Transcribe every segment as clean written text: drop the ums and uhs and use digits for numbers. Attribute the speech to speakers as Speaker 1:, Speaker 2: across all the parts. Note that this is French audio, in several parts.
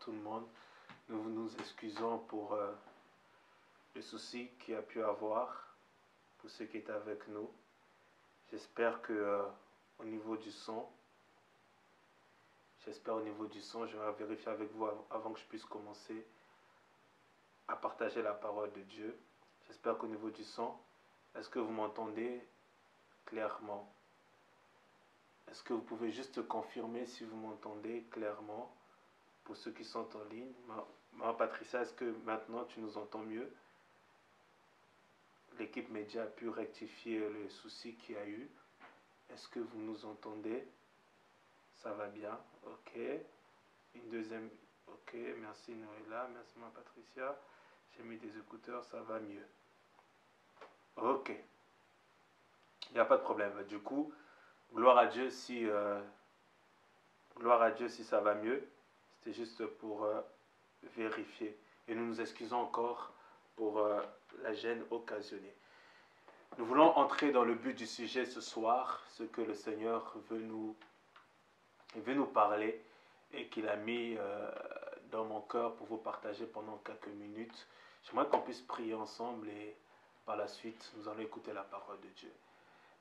Speaker 1: tout le monde. Nous nous excusons pour le souci qu'il y a pu avoir, pour ceux qui étaient avec nous. J'espère que au niveau du son, je vais vérifier avec vous avant que je puisse commencer à partager la parole de Dieu. J'espère qu'au niveau du son, est-ce que vous m'entendez clairement? Est-ce que vous pouvez juste confirmer si vous m'entendez clairement pour ceux qui sont en ligne? Maman Patricia, est-ce que maintenant tu nous entends mieux? L'équipe média a pu rectifier le souci qu'il y a eu. Est-ce que vous nous entendez? Ça va bien, ok. Une deuxième, ok, merci Noëlla, merci Maman Patricia. J'ai mis des écouteurs, ça va mieux. Ok. Il n'y a pas de problème. Du coup, gloire à Dieu si ça va mieux. C'était juste pour vérifier. Et nous nous excusons encore pour la gêne occasionnée. Nous voulons entrer dans le but du sujet ce soir, ce que le Seigneur veut nous parler et qu'il a mis dans mon cœur pour vous partager pendant quelques minutes. J'aimerais qu'on puisse prier ensemble et par la suite, nous allons écouter la parole de Dieu.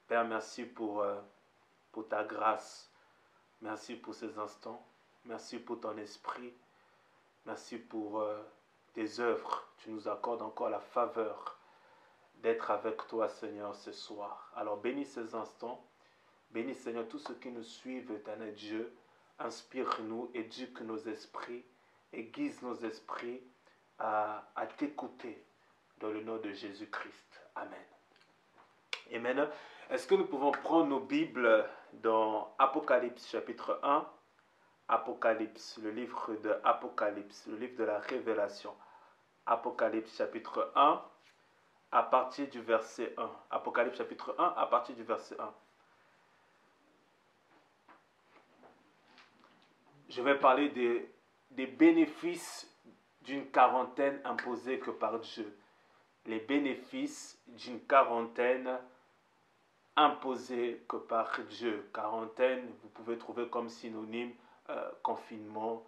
Speaker 1: Père, merci pour ta grâce. Merci pour ces instants. Merci pour ton esprit. Merci pour tes œuvres. Tu nous accordes encore la faveur d'être avec toi, Seigneur, ce soir. Alors bénis ces instants. Bénis, Seigneur, tous ceux qui nous suivent, éternel Dieu. Inspire-nous, éduque nos esprits, aiguise nos esprits à t'écouter dans le nom de Jésus-Christ. Amen. Et maintenant, est-ce que nous pouvons prendre nos Bibles dans Apocalypse chapitre 1, Apocalypse, le livre de Apocalypse, le livre de la Révélation. Apocalypse chapitre 1, à partir du verset 1. Apocalypse chapitre 1, à partir du verset 1. Je vais parler des bénéfices d'une quarantaine imposée que par Dieu. Les bénéfices d'une quarantaine imposée que par Dieu. Quarantaine, vous pouvez trouver comme synonyme confinement,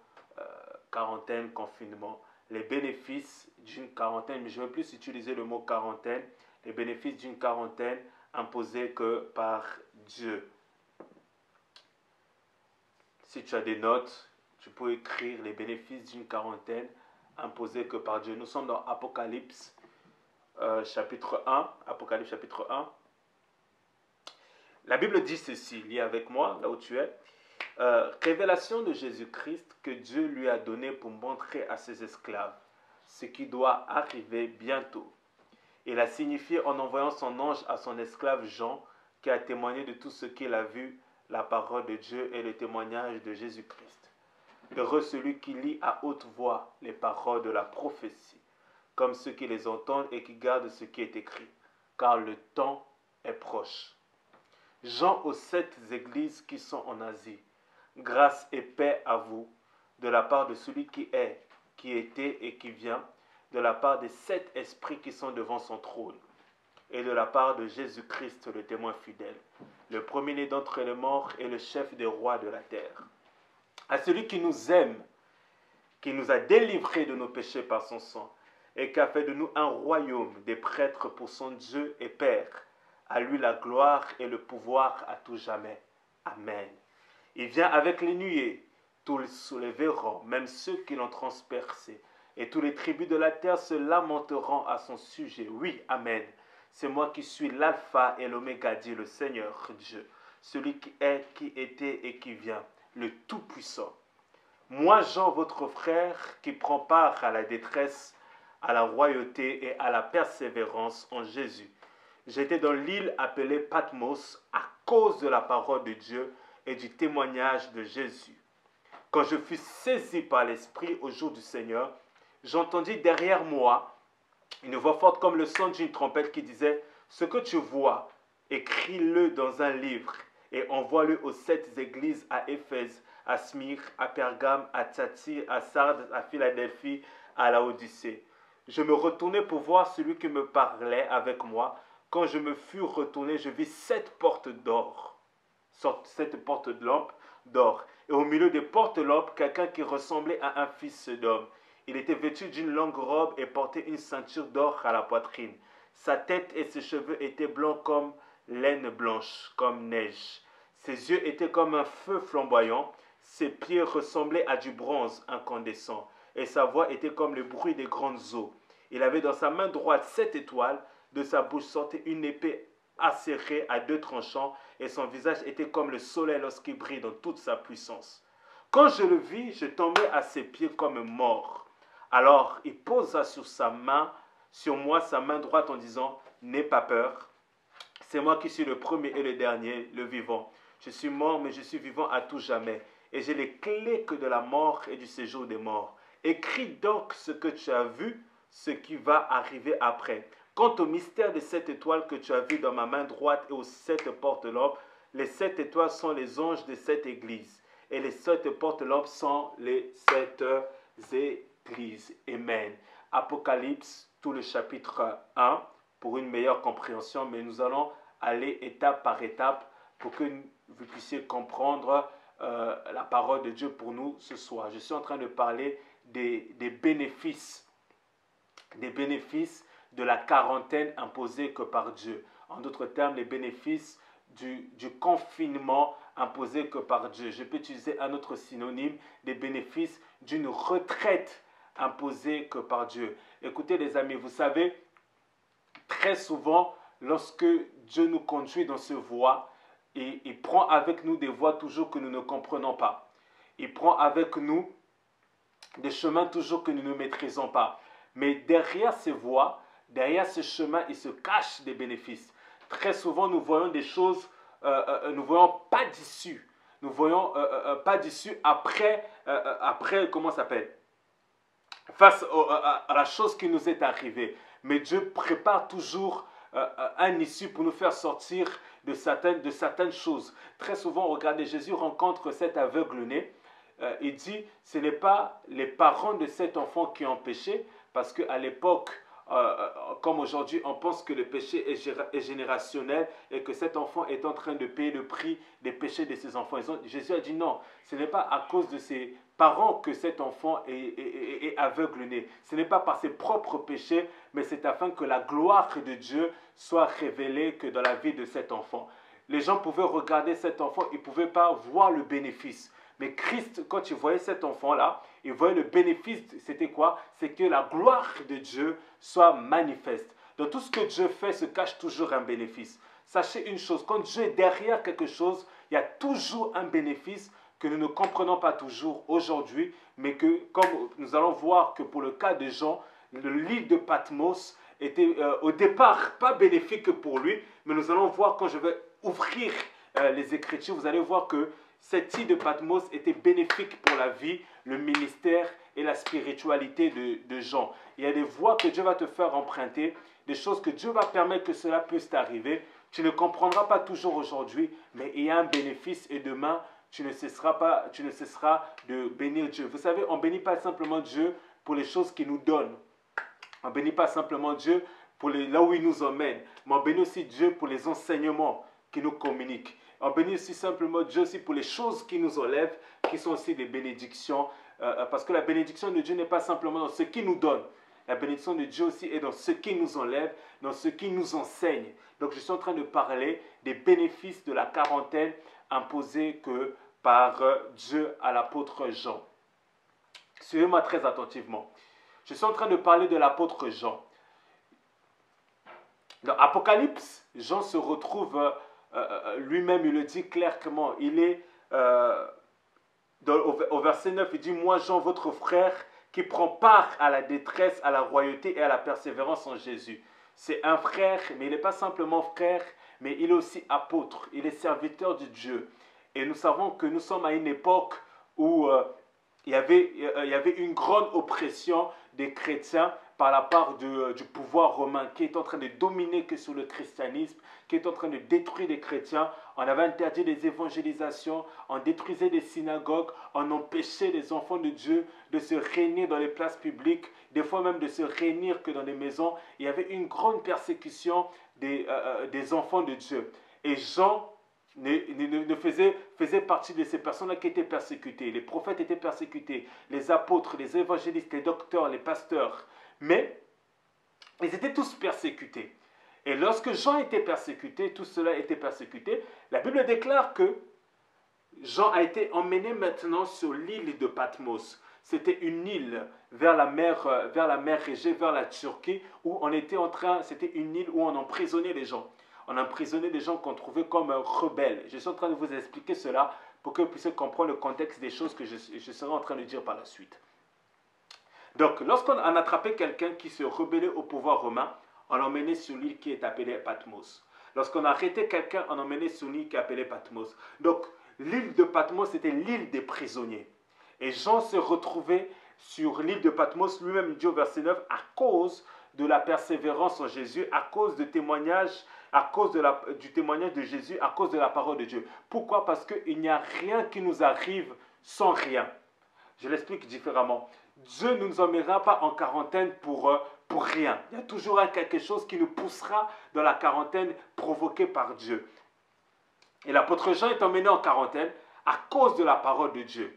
Speaker 1: quarantaine, confinement. Les bénéfices d'une quarantaine, mais je vais plus utiliser le mot quarantaine, les bénéfices d'une quarantaine imposée que par Dieu. Si tu as des notes, tu peux écrire les bénéfices d'une quarantaine imposée que par Dieu. Nous sommes dans Apocalypse chapitre 1. Apocalypse chapitre 1. La Bible dit ceci, lis avec moi, là où tu es. Révélation de Jésus-Christ que Dieu lui a donné pour montrer à ses esclaves ce qui doit arriver bientôt. Il a signifié en envoyant son ange à son esclave Jean, qui a témoigné de tout ce qu'il a vu, la parole de Dieu et le témoignage de Jésus-Christ. Heureux celui qui lit à haute voix les paroles de la prophétie, comme ceux qui les entendent et qui gardent ce qui est écrit, car le temps est proche. Jean aux 7 églises qui sont en Asie, grâce et paix à vous, de la part de celui qui est, qui était et qui vient, de la part des 7 esprits qui sont devant son trône, et de la part de Jésus-Christ, le témoin fidèle, le premier-né d'entre les morts et le chef des rois de la terre. À celui qui nous aime, qui nous a délivrés de nos péchés par son sang, et qui a fait de nous un royaume, des prêtres pour son Dieu et Père. À lui la gloire et le pouvoir à tout jamais. Amen. Il vient avec les nuées, tous les verront, même ceux qui l'ont transpercé. Et tous les tribus de la terre se lamenteront à son sujet. Oui, Amen. C'est moi qui suis l'alpha et l'oméga, dit le Seigneur Dieu, celui qui est, qui était et qui vient, le Tout-Puissant. Moi, Jean, votre frère, qui prend part à la détresse, à la royauté et à la persévérance en Jésus. J'étais dans l'île appelée Patmos à cause de la parole de Dieu et du témoignage de Jésus. Quand je fus saisi par l'Esprit au jour du Seigneur, j'entendis derrière moi une voix forte comme le son d'une trompette qui disait « Ce que tu vois, écris-le dans un livre et envoie-le aux 7 églises à Éphèse, à Smyrne, à Pergame, à Thyatire, à Sardes, à Philadelphie, à Laodicée. » Je me retournai pour voir celui qui me parlait avec moi. Quand je me fus retourné, je vis 7 portes d'or. cette porte-lampe d'or. Et au milieu des porte-lampes, quelqu'un qui ressemblait à un fils d'homme. Il était vêtu d'une longue robe et portait une ceinture d'or à la poitrine. Sa tête et ses cheveux étaient blancs comme laine blanche, comme neige. Ses yeux étaient comme un feu flamboyant. Ses pieds ressemblaient à du bronze incandescent. Et sa voix était comme le bruit des grandes eaux. Il avait dans sa main droite 7 étoiles. De sa bouche sortait une épée acérée à 2 tranchants. Et son visage était comme le soleil lorsqu'il brille dans toute sa puissance. Quand je le vis, je tombais à ses pieds comme mort. Alors il posa sur moi sa main droite en disant, n'aie pas peur. C'est moi qui suis le premier et le dernier, le vivant. Je suis mort, mais je suis vivant à tout jamais. Et j'ai les clés que de la mort et du séjour des morts. Écris donc ce que tu as vu, ce qui va arriver après. Quant au mystère des 7 étoiles que tu as vu dans ma main droite et aux 7 porte-lampes, les 7 étoiles sont les anges de 7 églises. Et les 7 porte-lampes sont les 7 églises. Amen. Apocalypse, tout le chapitre 1, pour une meilleure compréhension, mais nous allons aller étape par étape pour que vous puissiez comprendre la parole de Dieu pour nous ce soir. Je suis en train de parler des bénéfices de la quarantaine imposée que par Dieu. En d'autres termes, les bénéfices du confinement imposé que par Dieu. Je peux utiliser un autre synonyme, des bénéfices d'une retraite imposée que par Dieu. Écoutez les amis, vous savez, très souvent, lorsque Dieu nous conduit dans ce voie, il prend avec nous des voies toujours que nous ne comprenons pas. Il prend avec nous des chemins toujours que nous ne maîtrisons pas. Mais derrière ces voies, derrière ce chemin, il se cache des bénéfices. Très souvent, nous voyons des choses, nous ne voyons pas d'issue. Nous ne voyons pas d'issue après, comment ça s'appelle? Face à la chose qui nous est arrivée. Mais Dieu prépare toujours un issue pour nous faire sortir de certaines choses. Très souvent, regardez, Jésus rencontre cet aveugle-né. Il dit, ce n'est pas les parents de cet enfant qui ont péché, parce qu'à l'époque, comme aujourd'hui, on pense que le péché est générationnel et que cet enfant est en train de payer le prix des péchés de ses enfants. Jésus a dit non, ce n'est pas à cause de ses parents que cet enfant est aveugle-né. Ce n'est pas par ses propres péchés, mais c'est afin que la gloire de Dieu soit révélée que dans la vie de cet enfant. Les gens pouvaient regarder cet enfant, ils ne pouvaient pas voir le bénéfice. Mais Christ, quand il voyait cet enfant-là, il voyait le bénéfice, c'était quoi? C'est que la gloire de Dieu soit manifeste. Dans tout ce que Dieu fait se cache toujours un bénéfice. Sachez une chose, quand Dieu est derrière quelque chose, il y a toujours un bénéfice que nous ne comprenons pas toujours aujourd'hui, mais que, comme nous allons voir que pour le cas de Jean, l'île de Patmos était au départ pas bénéfique pour lui, mais nous allons voir quand je vais ouvrir les Écritures, vous allez voir que cette île de Patmos était bénéfique pour la vie, le ministère et la spiritualité de Jean. Il y a des voies que Dieu va te faire emprunter, des choses que Dieu va permettre que cela puisse t'arriver. Tu ne comprendras pas toujours aujourd'hui, mais il y a un bénéfice et demain, tu ne cesseras de bénir Dieu. Vous savez, on ne bénit pas simplement Dieu pour les choses qu'il nous donne. On ne bénit pas simplement Dieu pour là où il nous emmène, mais on bénit aussi Dieu pour les enseignements qu'il nous communique. On bénit aussi simplement Dieu aussi pour les choses qui nous enlèvent, qui sont aussi des bénédictions. Parce que la bénédiction de Dieu n'est pas simplement dans ce qu'il nous donne. La bénédiction de Dieu aussi est dans ce qu'il nous enlève, dans ce qu'il nous enseigne. Donc je suis en train de parler des bénéfices de la quarantaine imposée que par Dieu à l'apôtre Jean. Suivez-moi très attentivement. Je suis en train de parler de l'apôtre Jean. Dans Apocalypse, Jean se retrouve lui-même, il le dit clairement. Il est au verset 9, il dit, moi Jean, votre frère, qui prend part à la détresse, à la royauté et à la persévérance en Jésus. C'est un frère, mais il n'est pas simplement frère, mais il est aussi apôtre, il est serviteur de Dieu. Et nous savons que nous sommes à une époque où il y avait une grande oppression des chrétiens par la part du pouvoir romain qui est en train de dominer que sur le christianisme, qui est en train de détruire les chrétiens. On avait interdit les évangélisations, on détruisait les synagogues, on empêchait les enfants de Dieu de se réunir dans les places publiques, des fois même de se réunir que dans les maisons. Il y avait une grande persécution des enfants de Dieu. Et Jean faisait partie de ces personnes-là qui étaient persécutées. Les prophètes étaient persécutés, les apôtres, les évangélistes, les docteurs, les pasteurs. Mais ils étaient tous persécutés. Et lorsque Jean était persécuté, tout cela était persécuté, la Bible déclare que Jean a été emmené maintenant sur l'île de Patmos. C'était une île vers la mer Égée, vers la Turquie, où on était c'était une île où on emprisonnait les gens. On emprisonnait des gens qu'on trouvait comme rebelles. Je suis en train de vous expliquer cela pour que vous puissiez comprendre le contexte des choses que je serai en train de dire par la suite. Donc, lorsqu'on attrapait quelqu'un qui se rebellait au pouvoir romain, on l'emmenait sur l'île qui est appelée Patmos. Lorsqu'on arrêtait quelqu'un, on l'emmenait sur l'île qui est appelée Patmos. Donc, l'île de Patmos, c'était l'île des prisonniers. Et Jean se retrouvait sur l'île de Patmos, lui-même dit au verset 9, à cause de la persévérance en Jésus, à cause du témoignage de Jésus, à cause de la parole de Dieu. Pourquoi? Parce qu'il n'y a rien qui nous arrive sans rien. Je l'explique différemment. Dieu ne nous emmènera pas en quarantaine pour rien. Il y a toujours quelque chose qui nous poussera dans la quarantaine provoquée par Dieu. Et l'apôtre Jean est emmené en quarantaine à cause de la parole de Dieu.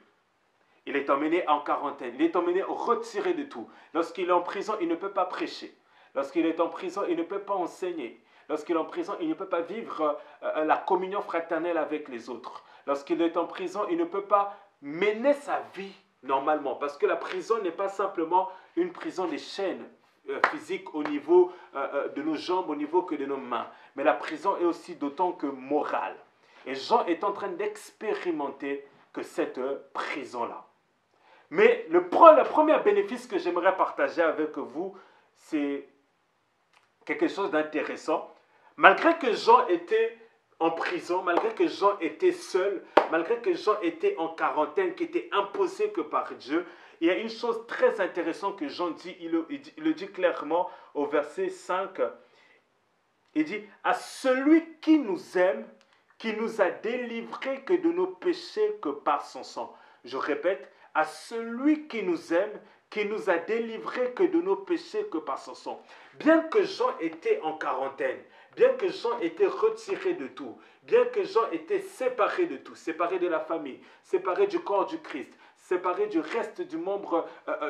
Speaker 1: Il est emmené en quarantaine, il est emmené retiré de tout. Lorsqu'il est en prison, il ne peut pas prêcher. Lorsqu'il est en prison, il ne peut pas enseigner. Lorsqu'il est en prison, il ne peut pas vivre la communion fraternelle avec les autres. Lorsqu'il est en prison, il ne peut pas mener sa vie normalement. Parce que la prison n'est pas simplement une prison des chaînes physiques au niveau de nos jambes, au niveau que de nos mains. Mais la prison est aussi d'autant que morale. Et Jean est en train d'expérimenter que cette prison-là. Mais le premier bénéfice que j'aimerais partager avec vous, c'est quelque chose d'intéressant. Malgré que Jean était en prison, malgré que Jean était seul, malgré que Jean était en quarantaine, qui était imposé que par Dieu, il y a une chose très intéressante que Jean dit, il le dit clairement au verset 5. Il dit, à celui qui nous aime, qui nous a délivrés que de nos péchés que par son sang. Je répète, à celui qui nous aime, qui nous a délivrés que de nos péchés que par son sang. Bien que Jean était en quarantaine, bien que Jean était retiré de tout, bien que Jean était séparé de tout, séparé de la famille, séparé du corps du Christ, séparé du reste du membre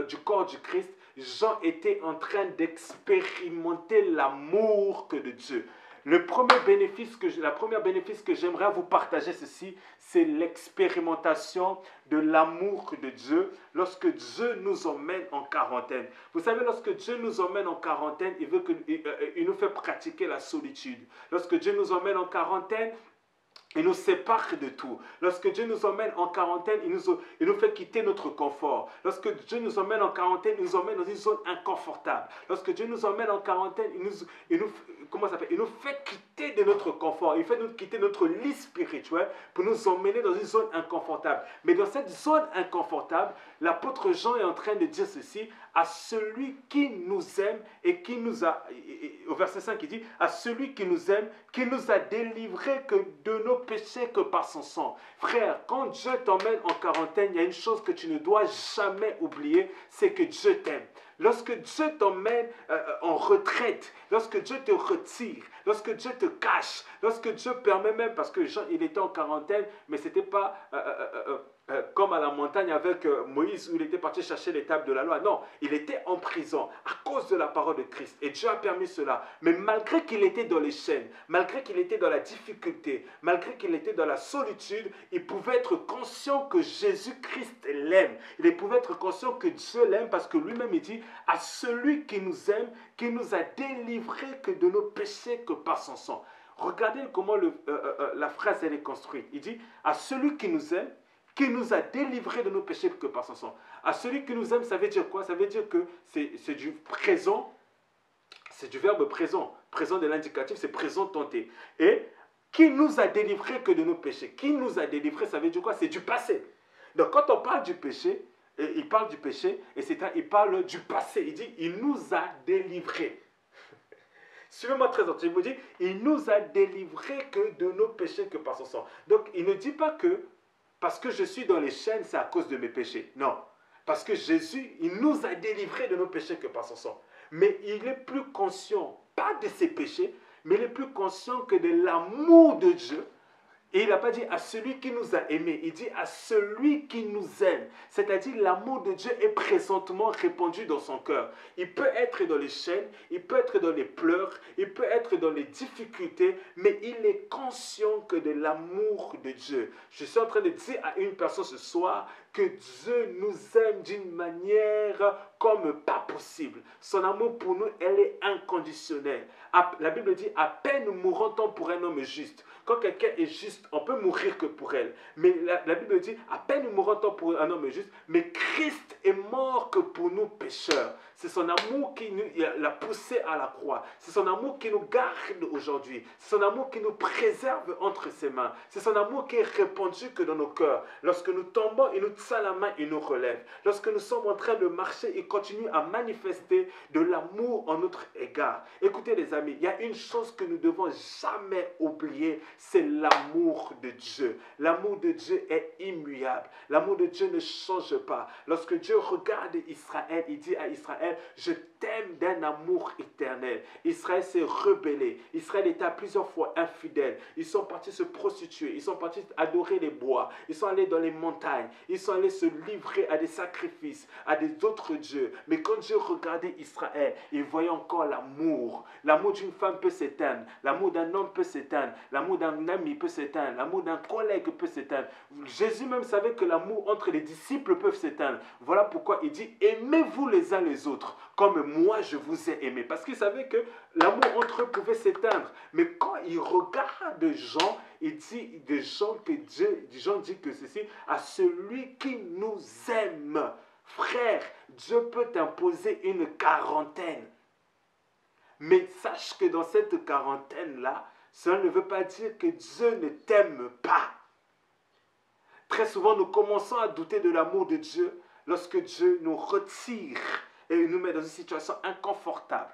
Speaker 1: du corps du Christ, Jean était en train d'expérimenter l'amour que de Dieu. La première bénéfice que j'aimerais vous partager ceci, c'est l'expérimentation de l'amour de Dieu lorsque Dieu nous emmène en quarantaine. Vous savez, lorsque Dieu nous emmène en quarantaine, il nous fait pratiquer la solitude. Lorsque Dieu nous emmène en quarantaine, il nous sépare de tout. Lorsque Dieu nous emmène en quarantaine, il nous fait quitter notre confort. Lorsque Dieu nous emmène en quarantaine, il nous emmène dans une zone inconfortable. Lorsque Dieu nous emmène en quarantaine, il nous fait quitter de notre confort. Il fait nous quitter notre lit spirituel pour nous emmener dans une zone inconfortable. Mais dans cette zone inconfortable, l'apôtre Jean est en train de dire ceci, à celui qui nous aime et qui nous a, au verset 5 il dit, à celui qui nous aime, qui nous a délivrés que de nos péchés que par son sang. Frère, quand Dieu t'emmène en quarantaine, il y a une chose que tu ne dois jamais oublier, c'est que Dieu t'aime. Lorsque Dieu t'emmène en retraite, lorsque Dieu te retire, lorsque Dieu te cache, lorsque Dieu permet même, parce que Jean, il était en quarantaine, mais ce n'était pas comme à la montagne avec Moïse où il était parti chercher les tables de la loi. Non, il était en prison à cause de la parole de Christ. Et Dieu a permis cela. Mais malgré qu'il était dans les chaînes, malgré qu'il était dans la difficulté, malgré qu'il était dans la solitude, il pouvait être conscient que Jésus-Christ l'aime. Il pouvait être conscient que Dieu l'aime parce que lui-même il dit, à celui qui nous aime, qui nous a délivrés que de nos péchés que par son sang. Regardez comment la phrase elle est construite. Il dit, à celui qui nous aime, qui nous a délivrés de nos péchés que par son sang. À celui qui nous aime, ça veut dire quoi? Ça veut dire que c'est du présent, c'est du verbe présent. Présent de l'indicatif, c'est présent tenté. Et qui nous a délivrés que de nos péchés. Qui nous a délivrés, ça veut dire quoi? C'est du passé. Donc quand on parle du péché, il parle du péché, et il parle du passé. Il dit, il nous a délivrés. Suivez-moi très attentivement, il vous dit, il nous a délivrés que de nos péchés que par son sang. Donc il ne dit pas que parce que je suis dans les chaînes, c'est à cause de mes péchés. Non. Parce que Jésus, il nous a délivrés de nos péchés que par son sang. Mais il est plus conscient, pas de ses péchés, mais il est plus conscient que de l'amour de Dieu Et il n'a pas dit à celui qui nous a aimés, il dit à celui qui nous aime. C'est-à-dire l'amour de Dieu est présentement répandu dans son cœur. Il peut être dans les chaînes, il peut être dans les pleurs, il peut être dans les difficultés, mais il est conscient que de l'amour de Dieu. Je suis en train de dire à une personne ce soir que Dieu nous aime d'une manière comme pas possible. Son amour pour nous, elle est inconditionnelle. La Bible dit, à peine mourant-on pour un homme juste. Quand quelqu'un est juste, on peut mourir que pour elle. Mais la Bible dit, à peine mourant-on pour un homme juste, mais Christ est mort que pour nous pécheurs. C'est son amour qui l'a poussé à la croix. C'est son amour qui nous garde aujourd'hui. C'est son amour qui nous préserve entre ses mains. C'est son amour qui est répandu que dans nos cœurs. Lorsque nous tombons, il nous tient la main, il nous relève. Lorsque nous sommes en train de marcher, il continue à manifester de l'amour en notre égard. Écoutez les amis, il y a une chose que nous ne devons jamais oublier, c'est l'amour de Dieu. L'amour de Dieu est immuable. L'amour de Dieu ne change pas. Lorsque Dieu regarde Israël, il dit à Israël, je t'aime d'un amour éternel. Israël s'est rebellé. Israël était à plusieurs fois infidèle. Ils sont partis se prostituer. Ils sont partis adorer les bois. Ils sont allés dans les montagnes. Ils sont allés se livrer à des sacrifices, à des autres dieux. Mais quand Dieu regardait Israël, il voyait encore l'amour. L'amour d'une femme peut s'éteindre. L'amour d'un homme peut s'éteindre. L'amour d'un ami peut s'éteindre. L'amour d'un collègue peut s'éteindre. Jésus même savait que l'amour entre les disciples peut s'éteindre. Voilà pourquoi il dit, aimez-vous les uns les autres, comme moi je vous ai aimé. Parce qu'il savait que l'amour entre eux pouvait s'éteindre. Mais quand il regarde Jean, il dit de Jean que Jean dit que ceci, à celui qui nous aime. Frère, Dieu peut t'imposer une quarantaine. Mais sache que dans cette quarantaine-là, cela ne veut pas dire que Dieu ne t'aime pas. Très souvent, nous commençons à douter de l'amour de Dieu lorsque Dieu nous retire et nous met dans une situation inconfortable.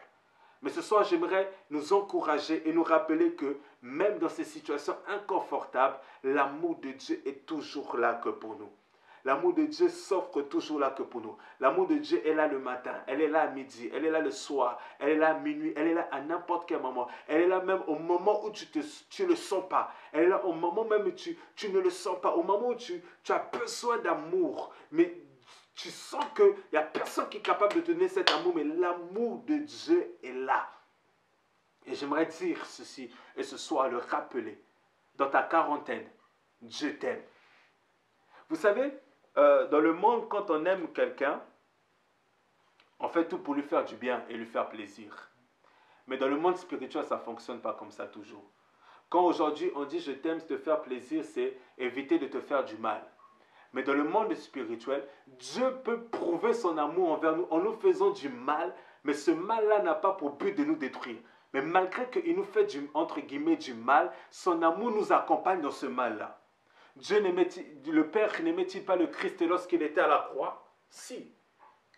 Speaker 1: Mais ce soir, j'aimerais nous encourager et nous rappeler que même dans ces situations inconfortables, l'amour de Dieu est toujours là que pour nous. L'amour de Dieu s'offre toujours là que pour nous. L'amour de Dieu est là le matin, elle est là à midi, elle est là le soir, elle est là à minuit, elle est là à n'importe quel moment. Elle est là même au moment où tu ne le sens pas. Elle est là au moment même où tu ne le sens pas. Au moment où tu as besoin d'amour. Mais tu sens qu'il n'y a personne qui est capable de te donner cet amour, mais l'amour de Dieu est là. Et j'aimerais dire ceci, et ce soir le rappeler. Dans ta quarantaine, Dieu t'aime. Vous savez, dans le monde, quand on aime quelqu'un, on fait tout pour lui faire du bien et lui faire plaisir. Mais dans le monde spirituel, ça ne fonctionne pas comme ça toujours. Quand aujourd'hui on dit je t'aime, te faire plaisir, c'est éviter de te faire du mal. Mais dans le monde spirituel, Dieu peut prouver son amour envers nous en nous faisant du mal, mais ce mal-là n'a pas pour but de nous détruire. Mais malgré qu'il nous fait entre guillemets du mal, son amour nous accompagne dans ce mal-là. Le Père n'aimait-il pas le Christ lorsqu'il était à la croix? Si.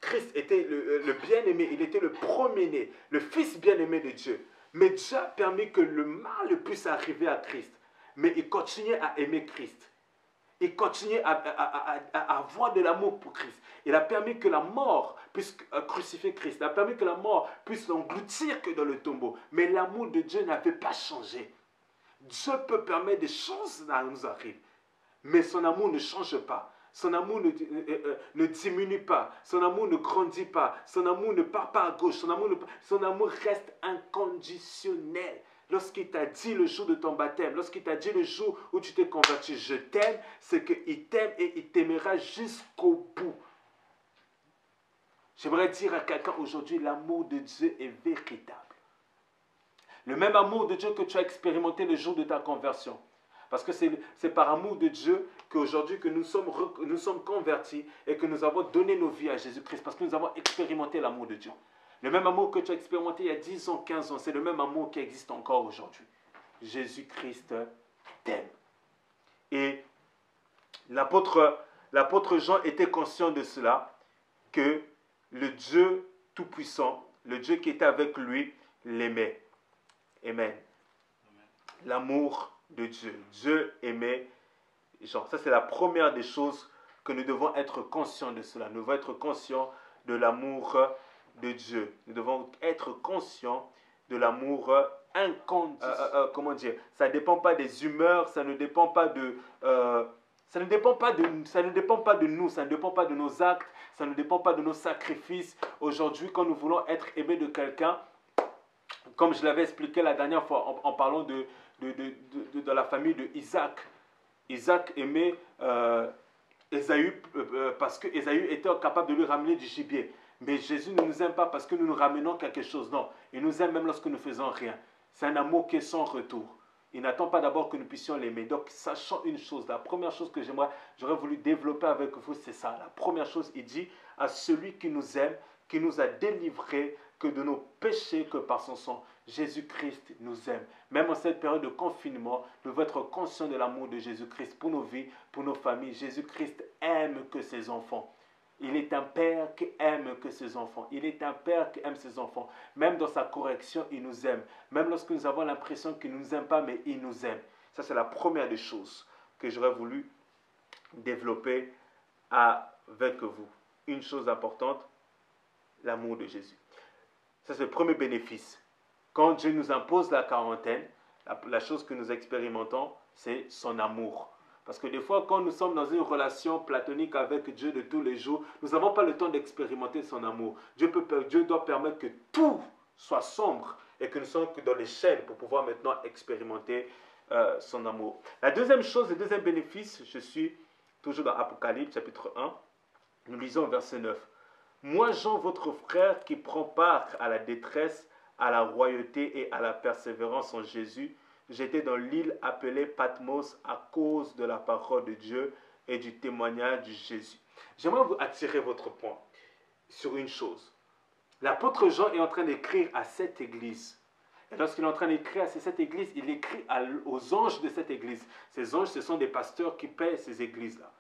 Speaker 1: Christ était le bien-aimé, il était le premier-né, le fils bien-aimé de Dieu. Mais Dieu a permis que le mal puisse arriver à Christ. Mais il continuait à aimer Christ. Il continuait à avoir de l'amour pour Christ. Il a permis que la mort puisse crucifier Christ. Il a permis que la mort puisse l'engloutir que dans le tombeau. Mais l'amour de Dieu n'avait pas changé. Dieu peut permettre des choses à nous arriver. Mais son amour ne change pas. Son amour ne diminue pas. Son amour ne grandit pas. Son amour ne part pas à gauche. Son amour reste inconditionnel. Lorsqu'il t'a dit le jour de ton baptême, lorsqu'il t'a dit le jour où tu t'es converti, je t'aime, c'est qu'il t'aime et il t'aimera jusqu'au bout. J'aimerais dire à quelqu'un aujourd'hui, l'amour de Dieu est véritable. Le même amour de Dieu que tu as expérimenté le jour de ta conversion. Parce que c'est par amour de Dieu qu'aujourd'hui que nous sommes convertis et que nous avons donné nos vies à Jésus-Christ. Parce que nous avons expérimenté l'amour de Dieu. Le même amour que tu as expérimenté il y a 10 ans, 15 ans, c'est le même amour qui existe encore aujourd'hui. Jésus-Christ t'aime. Et l'apôtre Jean était conscient de cela, que le Dieu Tout-Puissant, le Dieu qui était avec lui, l'aimait. Amen. L'amour de Dieu. Dieu aimait Jean. Ça, c'est la première des choses que nous devons être conscients de cela. Nous devons être conscients de l'amour de Dieu. Nous devons être conscients de l'amour comment dire, ça ne dépend pas des humeurs, ça ne dépend pas de, ça ne dépend pas de, ça ne dépend pas de nous, ça ne dépend pas de nos actes, ça ne dépend pas de nos sacrifices. Aujourd'hui, quand nous voulons être aimés de quelqu'un, comme je l'avais expliqué la dernière fois en parlant de la famille de Isaac. Isaac aimait Ésaü parce que Ésaü était capable de lui ramener du gibier. Mais Jésus ne nous aime pas parce que nous nous ramenons quelque chose. Non, il nous aime même lorsque nous ne faisons rien. C'est un amour qui est sans retour. Il n'attend pas d'abord que nous puissions l'aimer. Donc, sachant une chose, la première chose que j'aurais voulu développer avec vous, c'est ça. La première chose, il dit à celui qui nous aime, qui nous a délivrés que de nos péchés, que par son sang, Jésus-Christ nous aime. Même en cette période de confinement, nous devons être conscients de l'amour de Jésus-Christ pour nos vies, pour nos familles. Jésus-Christ aime que ses enfants. Il est un père qui aime que ses enfants. Il est un père qui aime ses enfants. Même dans sa correction, il nous aime. Même lorsque nous avons l'impression qu'il ne nous aime pas, mais il nous aime. Ça, c'est la première des choses que j'aurais voulu développer avec vous. Une chose importante, l'amour de Jésus. Ça, c'est le premier bénéfice. Quand Dieu nous impose la quarantaine, la chose que nous expérimentons, c'est son amour. Parce que des fois, quand nous sommes dans une relation platonique avec Dieu de tous les jours, nous n'avons pas le temps d'expérimenter son amour. Dieu doit permettre que tout soit sombre et que nous soyons que dans les chaînes pour pouvoir maintenant expérimenter son amour. La deuxième chose, le deuxième bénéfice, je suis toujours dans Apocalypse chapitre 1. Nous lisons verset 9. Moi, Jean, votre frère, qui prend part à la détresse, à la royauté et à la persévérance en Jésus, j'étais dans l'île appelée Patmos à cause de la parole de Dieu et du témoignage de Jésus. J'aimerais vous attirer votre point sur une chose. L'apôtre Jean est en train d'écrire à cette église. Et lorsqu'il est en train d'écrire à cette église, il écrit aux anges de cette église. Ces anges, ce sont des pasteurs qui paient ces églises-là.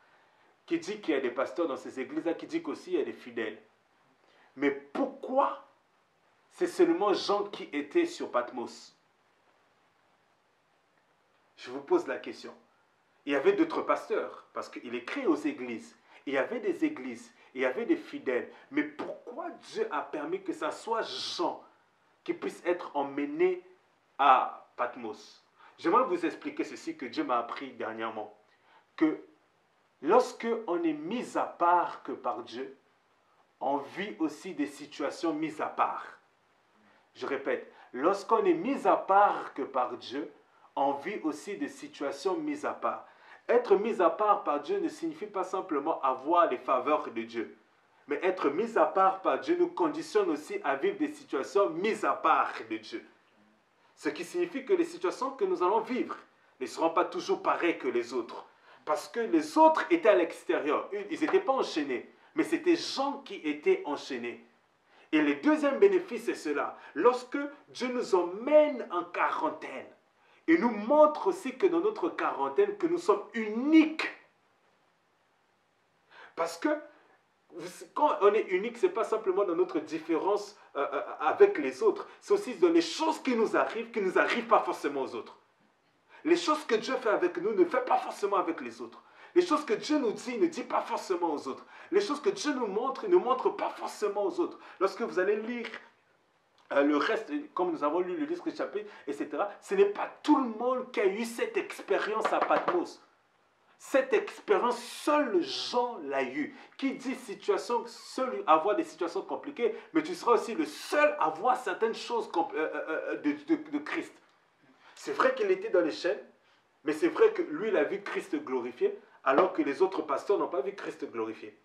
Speaker 1: Qui dit qu'il y a des pasteurs dans ces églises-là, qui dit qu'aussi il y a des fidèles. Mais pourquoi c'est seulement Jean qui était sur Patmos? Je vous pose la question. Il y avait d'autres pasteurs, parce qu'il écrit aux églises. Il y avait des églises, il y avait des fidèles. Mais pourquoi Dieu a permis que ça soit Jean qui puisse être emmené à Patmos? J'aimerais vous expliquer ceci que Dieu m'a appris dernièrement. Que lorsque on est mis à part que par Dieu, on vit aussi des situations mises à part. Je répète, lorsqu'on est mis à part que par Dieu, on vit aussi des situations mises à part. Être mis à part par Dieu ne signifie pas simplement avoir les faveurs de Dieu. Mais être mis à part par Dieu nous conditionne aussi à vivre des situations mises à part de Dieu. Ce qui signifie que les situations que nous allons vivre ne seront pas toujours pareilles que les autres. Parce que les autres étaient à l'extérieur. Ils n'étaient pas enchaînés. Mais c'était Jean qui était enchaîné. Et le deuxième bénéfice, c'est cela. Lorsque Dieu nous emmène en quarantaine, il nous montre aussi que dans notre quarantaine, que nous sommes uniques. Parce que quand on est unique, ce n'est pas simplement dans notre différence avec les autres. C'est aussi dans les choses qui nous arrivent pas forcément aux autres. Les choses que Dieu fait avec nous ne fait pas forcément avec les autres. Les choses que Dieu nous dit ne dit pas forcément aux autres. Les choses que Dieu nous montre ne montre pas forcément aux autres. Lorsque vous allez lire le reste, comme nous avons lu le livre chapitre, etc., ce n'est pas tout le monde qui a eu cette expérience à Patmos. Cette expérience, seul Jean l'a eu. Qui dit situation, seul avoir des situations compliquées, mais tu seras aussi le seul à voir certaines choses de Christ. C'est vrai qu'il était dans les chaînes, mais c'est vrai que lui, il a vu Christ glorifié, alors que les autres pasteurs n'ont pas vu Christ glorifié.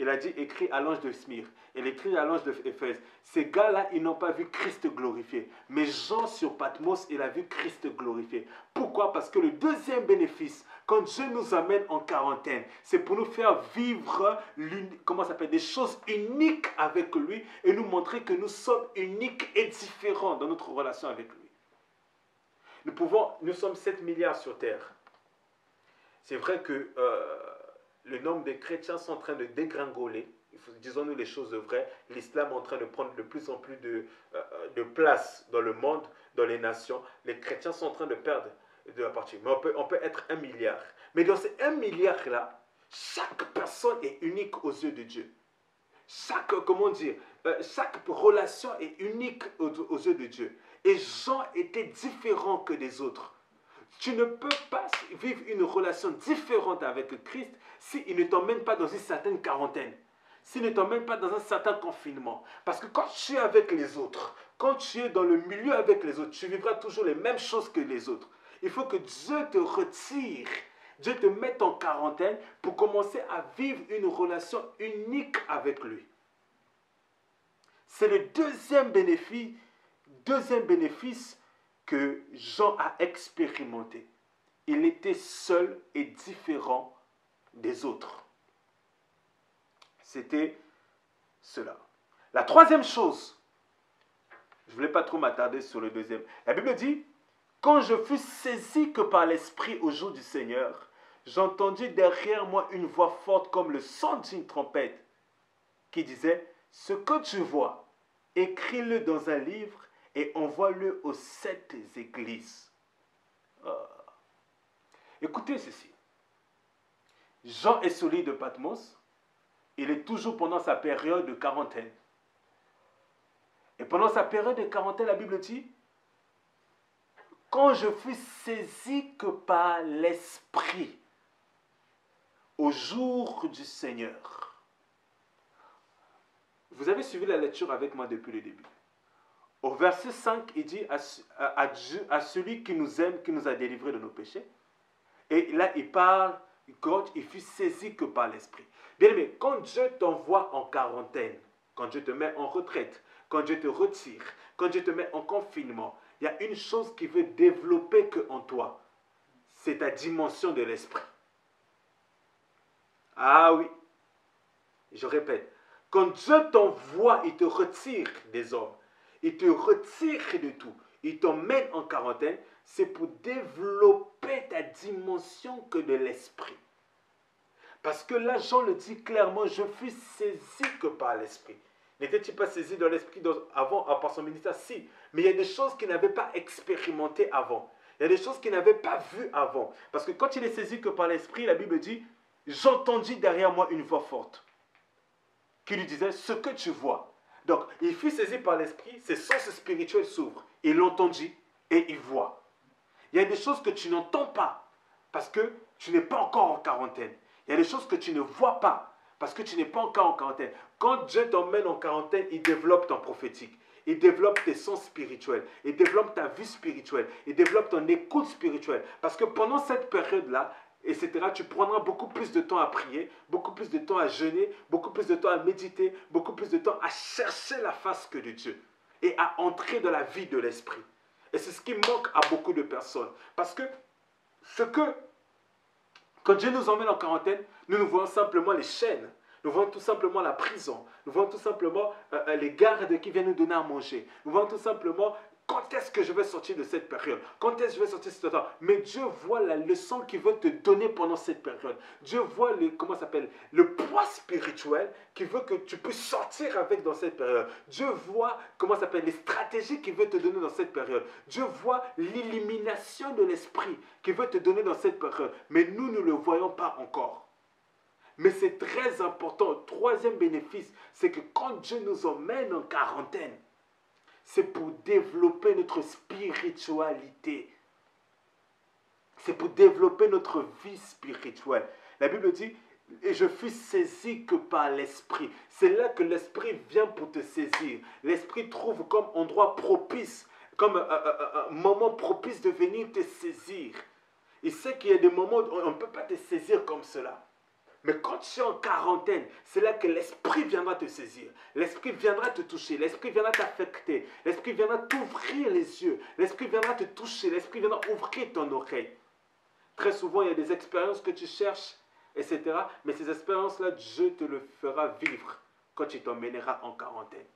Speaker 1: Il a dit, écrit à l'ange de Smyrne, il écrit à l'ange d'Éphèse. Ces gars-là, ils n'ont pas vu Christ glorifié. Mais Jean sur Patmos, il a vu Christ glorifié. Pourquoi? Parce que le deuxième bénéfice, quand Dieu nous amène en quarantaine, c'est pour nous faire vivre des choses uniques avec lui et nous montrer que nous sommes uniques et différents dans notre relation avec lui. Nous sommes 7 milliards sur Terre. C'est vrai que le nombre de chrétiens sont en train de dégringoler. Disons-nous les choses vraies. L'islam est en train de prendre de plus en plus de place dans le monde, dans les nations. Les chrétiens sont en train de perdre de la partie. Mais on peut être 1 milliard. Mais dans ces 1 milliard-là, chaque personne est unique aux yeux de Dieu. Chaque relation est unique aux yeux de Dieu. Et Jean était différent que les autres. Tu ne peux pas vivre une relation différente avec Christ s'il ne t'emmène pas dans une certaine quarantaine, s'il ne t'emmène pas dans un certain confinement. Parce que quand tu es avec les autres, quand tu es dans le milieu avec les autres, tu vivras toujours les mêmes choses que les autres. Il faut que Dieu te retire, Dieu te mette en quarantaine pour commencer à vivre une relation unique avec lui. C'est le deuxième bénéfice que Jean a expérimenté. Il était seul et différent des autres. C'était cela. La troisième chose, je ne voulais pas trop m'attarder sur le deuxième. La Bible dit, quand je fus saisi que par l'Esprit au jour du Seigneur, j'entendis derrière moi une voix forte comme le son d'une trompette qui disait, ce que tu vois, écris-le dans un livre et envoie-le aux 7 églises. Écoutez ceci. Jean est sorti de Patmos. Il est toujours pendant sa période de quarantaine. Et pendant sa période de quarantaine, la Bible dit, quand je fus saisi que par l'Esprit au jour du Seigneur. Vous avez suivi la lecture avec moi depuis le début. Au verset 5, il dit à celui qui nous aime, qui nous a délivrés de nos péchés. Et là, il parle, quand il fut saisi que par l'Esprit. Bien aimé, quand Dieu t'envoie en quarantaine, quand Dieu te met en retraite, quand Dieu te retire, quand Dieu te met en confinement, il y a une chose qui veut développer en toi. C'est ta dimension de l'esprit. Ah oui, je répète, quand Dieu t'envoie, il te retire des hommes, il te retire de tout, il t'emmène en quarantaine, c'est pour développer ta dimension que de l'esprit. Parce que là, Jean le dit clairement, je fus saisi que par l'esprit. N'était-il pas saisi dans l'esprit avant, par son ministère? Si, mais il y a des choses qu'il n'avait pas expérimentées avant. Il y a des choses qu'il n'avait pas vues avant. Parce que quand il est saisi que par l'esprit, la Bible dit, j'entendis derrière moi une voix forte qui lui disait, ce que tu vois. Donc, il fut saisi par l'esprit, ses sens spirituels s'ouvrent. Il l'entendit et il voit. Il y a des choses que tu n'entends pas parce que tu n'es pas encore en quarantaine. Il y a des choses que tu ne vois pas parce que tu n'es pas encore en quarantaine. Quand Dieu t'emmène en quarantaine, il développe ton prophétique. Il développe tes sens spirituels. Il développe ta vie spirituelle. Il développe ton écoute spirituelle. Parce que pendant cette période-là, etc., tu prendras beaucoup plus de temps à prier, beaucoup plus de temps à jeûner, beaucoup plus de temps à méditer, beaucoup plus de temps à chercher la face que de Dieu et à entrer dans la vie de l'esprit. Et c'est ce qui manque à beaucoup de personnes. Parce que quand Dieu nous emmène en quarantaine, nous voyons simplement les chaînes. Nous voyons tout simplement la prison. Nous voyons tout simplement les gardes qui viennent nous donner à manger. Nous voyons tout simplement quand est-ce que je vais sortir de cette période. Quand est-ce que je vais sortir de ce temps. Mais Dieu voit la leçon qu'il veut te donner pendant cette période. Dieu voit le poids spirituel qu'il veut que tu puisses sortir avec dans cette période. Dieu voit les stratégies qu'il veut te donner dans cette période. Dieu voit l'élimination de l'esprit qu'il veut te donner dans cette période. Mais nous ne le voyons pas encore. Mais c'est très important. Le troisième bénéfice, c'est que quand Dieu nous emmène en quarantaine, c'est pour développer notre spiritualité. C'est pour développer notre vie spirituelle. La Bible dit, et je fus saisi que par l'Esprit. C'est là que l'Esprit vient pour te saisir. L'Esprit trouve comme endroit propice, comme un moment propice de venir te saisir. Il sait qu'il y a des moments où on ne peut pas te saisir comme cela. Mais quand tu es en quarantaine, c'est là que l'Esprit viendra te saisir. L'Esprit viendra te toucher. L'Esprit viendra t'affecter. L'Esprit viendra t'ouvrir les yeux. L'Esprit viendra te toucher. L'Esprit viendra ouvrir ton oreille. Très souvent, il y a des expériences que tu cherches, etc. Mais ces expériences-là, Dieu te le fera vivre quand tu t'emmèneras en quarantaine.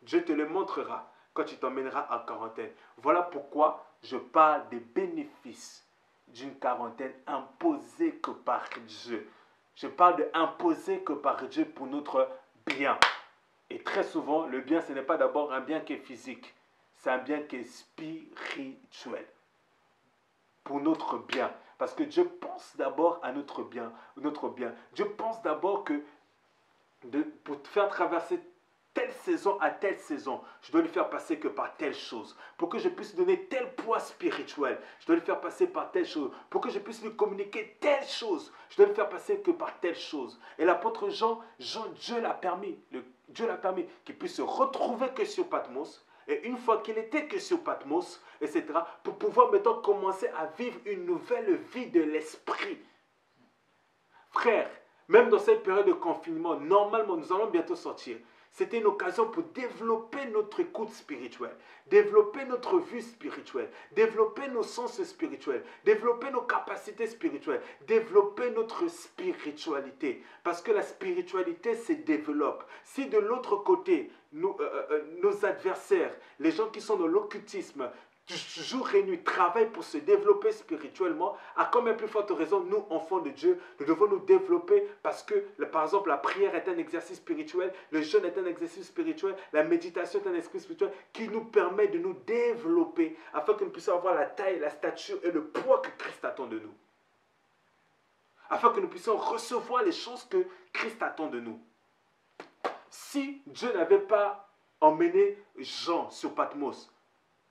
Speaker 1: Dieu te le montrera quand tu t'emmèneras en quarantaine. Voilà pourquoi je parle des bénéfices d'une quarantaine imposée que par Dieu. Je parle de imposer que par Dieu pour notre bien. Et très souvent, le bien, ce n'est pas d'abord un bien qui est physique. C'est un bien qui est spirituel. Pour notre bien. Parce que Dieu pense d'abord à notre bien. Dieu pense d'abord que pour te faire traverser telle saison à telle saison, je dois le faire passer que par telle chose. Pour que je puisse donner tel poids spirituel, je dois le faire passer par telle chose. Pour que je puisse lui communiquer telle chose, je dois le faire passer que par telle chose. Et l'apôtre Jean, Dieu l'a permis, qu'il puisse se retrouver que sur Patmos. Et une fois qu'il était que sur Patmos, etc., pour pouvoir maintenant commencer à vivre une nouvelle vie de l'esprit. Frère, même dans cette période de confinement, normalement, nous allons bientôt sortir. C'était une occasion pour développer notre écoute spirituelle, développer notre vue spirituelle, développer nos sens spirituels, développer nos capacités spirituelles, développer notre spiritualité. Parce que la spiritualité se développe. Si de l'autre côté, nos adversaires, les gens qui sont dans l'occultisme, jour et nuit, travaillent pour se développer spirituellement, à combien plus forte raison, nous, enfants de Dieu, nous devons nous développer parce que, par exemple, la prière est un exercice spirituel, le jeûne est un exercice spirituel, la méditation est un exercice spirituel qui nous permet de nous développer afin que nous puissions avoir la taille, la stature et le poids que Christ attend de nous. Afin que nous puissions recevoir les choses que Christ attend de nous. Si Dieu n'avait pas emmené Jean sur Patmos,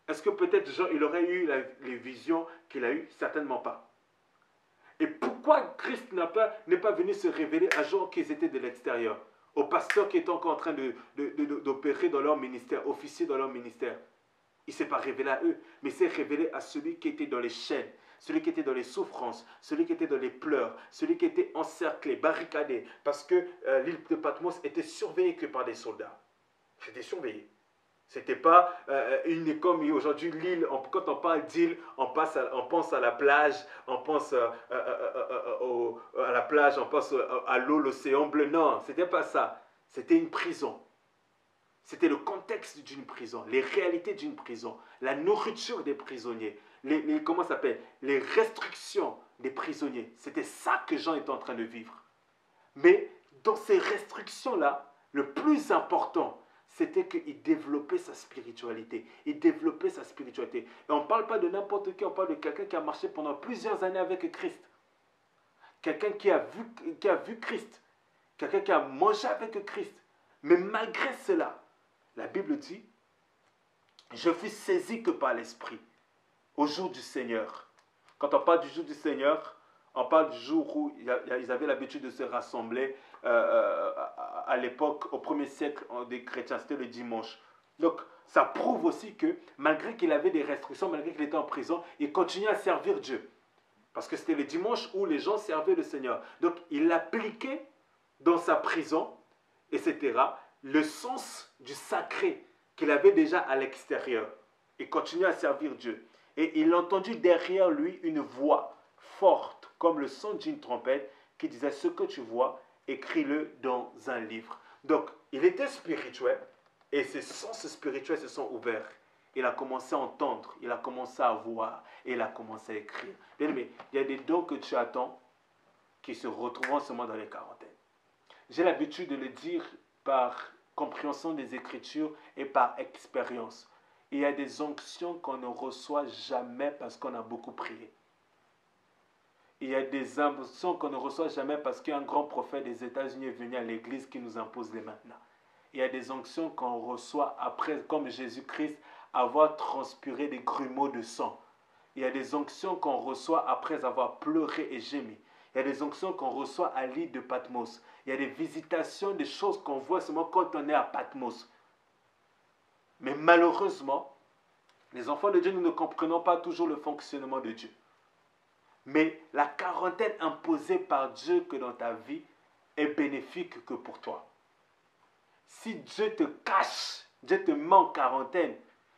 Speaker 1: est-ce que peut-être Jean, il aurait eu les visions qu'il a eues? Certainement pas. Et pourquoi Christ n'est pas venu se révéler à Jean qu'ils étaient de l'extérieur, aux pasteurs qui étaient encore en train d'opérer dans leur ministère, officier dans leur ministère? Il ne s'est pas révélé à eux, mais il s'est révélé à celui qui était dans les chaînes, celui qui était dans les souffrances, celui qui était dans les pleurs, celui qui était encerclé, barricadé, parce que l'île de Patmos était surveillée que par des soldats. C'était surveillé. C'était pas une comme aujourd'hui l'île. Quand on parle d'île, on pense à la plage, on pense à la plage, on pense à l'eau, l'océan bleu. Non, c'était pas ça. C'était une prison. C'était le contexte d'une prison, les réalités d'une prison, la nourriture des prisonniers, comment ça s'appelle, les restrictions des prisonniers. C'était ça que Jean était en train de vivre. Mais dans ces restrictions-là, le plus important, c'était qu'il développait sa spiritualité. Il développait sa spiritualité. Et on ne parle pas de n'importe qui, on parle de quelqu'un qui a marché pendant plusieurs années avec Christ. Quelqu'un qui a vu Christ. Quelqu'un qui a mangé avec Christ. Mais malgré cela, la Bible dit, je fus saisi que par l'Esprit, au jour du Seigneur. Quand on parle du jour du Seigneur, on parle du jour où ils avaient l'habitude de se rassembler à l'époque, au 1er siècle des chrétiens, c'était le dimanche. Donc, ça prouve aussi que malgré qu'il avait des restrictions, malgré qu'il était en prison, il continuait à servir Dieu. Parce que c'était le dimanche où les gens servaient le Seigneur. Donc, il appliquait dans sa prison, etc., le sens du sacré qu'il avait déjà à l'extérieur. Il continuait à servir Dieu. Et il a entendu derrière lui une voix forte, comme le son d'une trompette, qui disait « Ce que tu vois, écris-le dans un livre. » Donc, il était spirituel, et ses sens spirituels se sont ouverts. Il a commencé à entendre, il a commencé à voir, et il a commencé à écrire. Bien aimé, il y a des dons que tu attends qui se retrouvent seulement dans les quarantaines. J'ai l'habitude de le dire par compréhension des Écritures et par expérience. Il y a des onctions qu'on ne reçoit jamais parce qu'on a beaucoup prié. Il y a des onctions qu'on ne reçoit jamais parce qu'un grand prophète des États-Unis est venu à l'église qui nous impose les maintenant. Il y a des onctions qu'on reçoit après, comme Jésus-Christ, avoir transpiré des grumeaux de sang. Il y a des onctions qu'on reçoit après avoir pleuré et gémi. Il y a des onctions qu'on reçoit à l'île de Patmos. Il y a des visitations, des choses qu'on voit seulement quand on est à Patmos. Mais malheureusement, les enfants de Dieu, nous ne comprenons pas toujours le fonctionnement de Dieu. Mais la quarantaine imposée par Dieu que dans ta vie est bénéfique que pour toi. Si Dieu te cache, Dieu te met en quarantaine,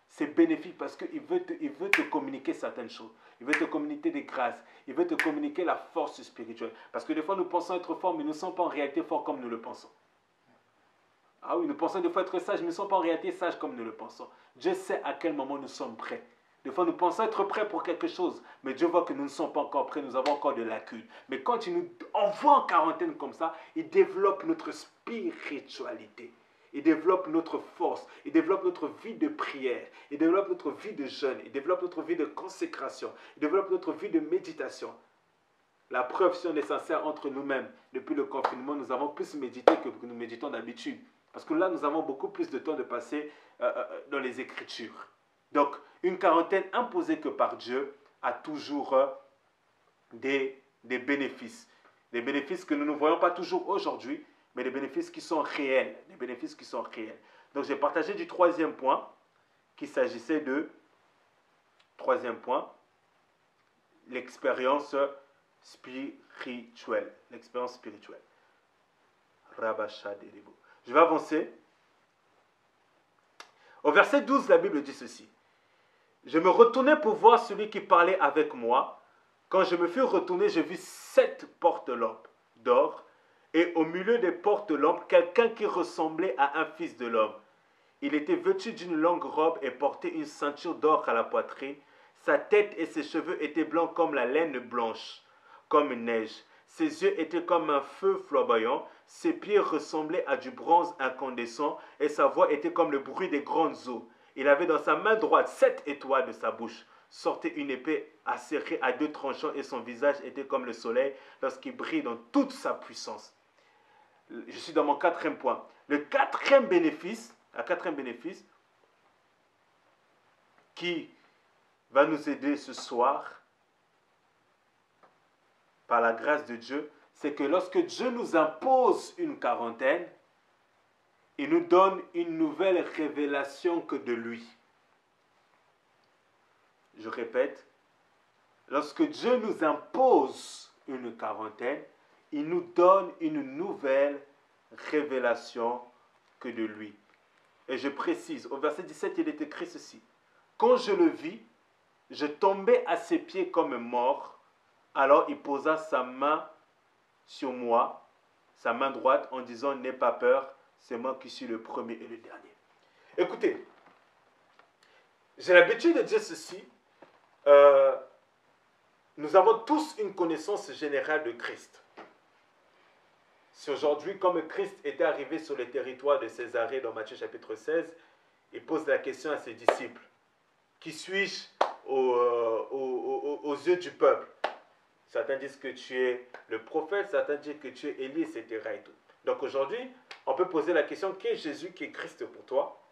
Speaker 1: c'est bénéfique parce qu'il veut te communiquer certaines choses. Il veut te communiquer des grâces. Il veut te communiquer la force spirituelle. Parce que des fois, nous pensons être forts, mais nous ne sommes pas en réalité forts comme nous le pensons. Ah oui, nous pensons des fois être sages, mais nous ne sommes pas en réalité sages comme nous le pensons. Dieu sait à quel moment nous sommes prêts. Des fois, nous pensons être prêts pour quelque chose, mais Dieu voit que nous ne sommes pas encore prêts, nous avons encore de lacunes. Mais quand il nous envoie en quarantaine comme ça, il développe notre spiritualité. Il développe notre force, il développe notre vie de prière, il développe notre vie de jeûne, il développe notre vie de consécration, il développe notre vie de méditation. La preuve, si on est sincère entre nous-mêmes, depuis le confinement, nous avons plus médité que nous méditons d'habitude. Parce que là, nous avons beaucoup plus de temps de passer dans les Écritures. Donc, une quarantaine imposée que par Dieu a toujours des bénéfices. Des bénéfices que nous ne voyons pas toujours aujourd'hui, mais des bénéfices qui sont réels. Des bénéfices qui sont réels. Donc, j'ai partagé du troisième point, qu'il s'agissait de, troisième point, l'expérience spirituelle. L'expérience spirituelle. Je vais avancer. Au verset 12, la Bible dit ceci. Je me retournai pour voir celui qui parlait avec moi. Quand je me fus retourné, je vis 7 porte-lampes d'or, et au milieu des porte-lampes, quelqu'un qui ressemblait à un fils de l'homme. Il était vêtu d'une longue robe et portait une ceinture d'or à la poitrine. Sa tête et ses cheveux étaient blancs comme la laine blanche, comme une neige. Ses yeux étaient comme un feu flamboyant. Ses pieds ressemblaient à du bronze incandescent, et sa voix était comme le bruit des grandes eaux. Il avait dans sa main droite 7 étoiles de sa bouche. Sortait une épée acérée à 2 tranchants, et son visage était comme le soleil lorsqu'il brille dans toute sa puissance. Je suis dans mon quatrième point. La quatrième bénéfice qui va nous aider ce soir, par la grâce de Dieu, c'est que lorsque Dieu nous impose une quarantaine, il nous donne une nouvelle révélation que de lui. Je répète, lorsque Dieu nous impose une quarantaine, il nous donne une nouvelle révélation que de lui. Et je précise, au verset 17, il est écrit ceci. Quand je le vis, je tombais à ses pieds comme mort. Alors il posa sa main sur moi, sa main droite, en disant, n'aie pas peur, c'est moi qui suis le premier et le dernier. Écoutez, j'ai l'habitude de dire ceci. Nous avons tous une connaissance générale de Christ. Si aujourd'hui, comme Christ était arrivé sur le territoire de Césarée dans Matthieu chapitre 16, il pose la question à ses disciples. Qui suis-je aux yeux du peuple? Certains disent que tu es le prophète, certains disent que tu es Élie, etc. Et tout. Donc aujourd'hui, on peut poser la question, qui est Jésus, qui est Christ pour toi?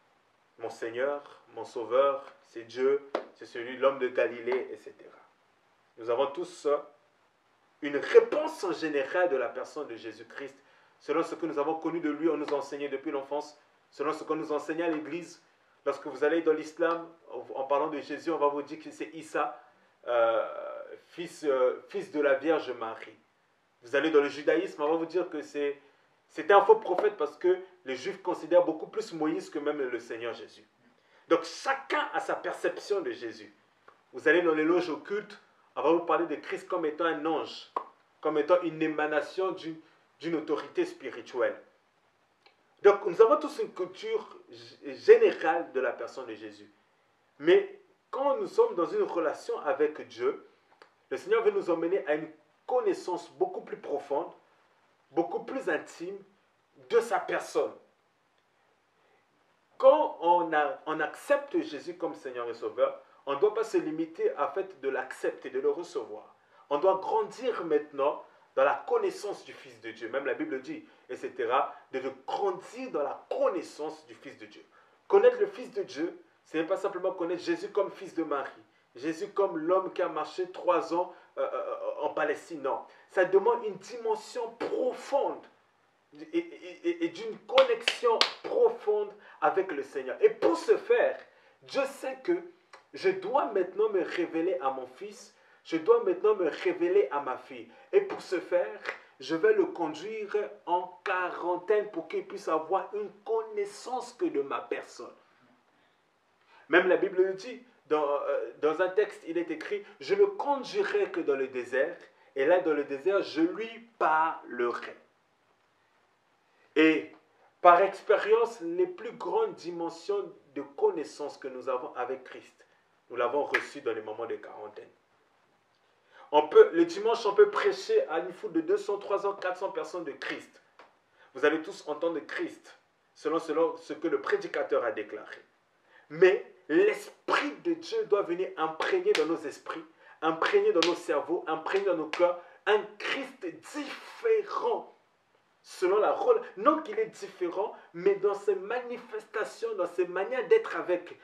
Speaker 1: Mon Seigneur, mon Sauveur, c'est Dieu, c'est celui, l'homme de Galilée, etc. Nous avons tous une réponse générale de la personne de Jésus-Christ, selon ce que nous avons connu de lui, on nous a enseigné depuis l'enfance, selon ce qu'on nous enseigne à l'église. Lorsque vous allez dans l'islam, en parlant de Jésus, on va vous dire que c'est Issa, fils de la Vierge Marie. Vous allez dans le judaïsme, on va vous dire que c'était un faux prophète parce que les Juifs considèrent beaucoup plus Moïse que même le Seigneur Jésus. Donc chacun a sa perception de Jésus. Vous allez dans les loges occultes, on va vous parler de Christ comme étant un ange, comme étant une émanation d'une autorité spirituelle. Donc nous avons tous une culture générale de la personne de Jésus. Mais quand nous sommes dans une relation avec Dieu, le Seigneur veut nous emmener à une connaissance beaucoup plus profonde, beaucoup plus intime de sa personne. Quand on accepte Jésus comme Seigneur et Sauveur, on ne doit pas se limiter à fait de l'accepter, de le recevoir. On doit grandir maintenant dans la connaissance du Fils de Dieu. Même la Bible dit, etc., de grandir dans la connaissance du Fils de Dieu. Connaître le Fils de Dieu, ce n'est pas simplement connaître Jésus comme fils de Marie, Jésus comme l'homme qui a marché 3 ans en Palestine. Non, ça demande une dimension profonde et d'une connexion profonde avec le Seigneur. Et pour ce faire, Dieu sait que je dois maintenant me révéler à mon fils, je dois maintenant me révéler à ma fille. Et pour ce faire, je vais le conduire en quarantaine pour qu'il puisse avoir une connaissance que de ma personne. Même la Bible le dit, dans un texte, il est écrit, je ne le conduirai que dans le désert, et là, dans le désert, je lui parlerai. Et par expérience, les plus grandes dimensions de connaissance que nous avons avec Christ, nous l'avons reçu dans les moments de quarantaine. Le dimanche, on peut prêcher à une foule de 200, 300, 400 personnes de Christ. Vous allez tous entendre Christ, selon ce que le prédicateur a déclaré. Mais l'Esprit de Dieu doit venir imprégner dans nos esprits, imprégner dans nos cerveaux, imprégner dans nos cœurs, un Christ différent selon la rôle. Non qu'il est différent, mais dans ses manifestations, dans ses manières d'être avec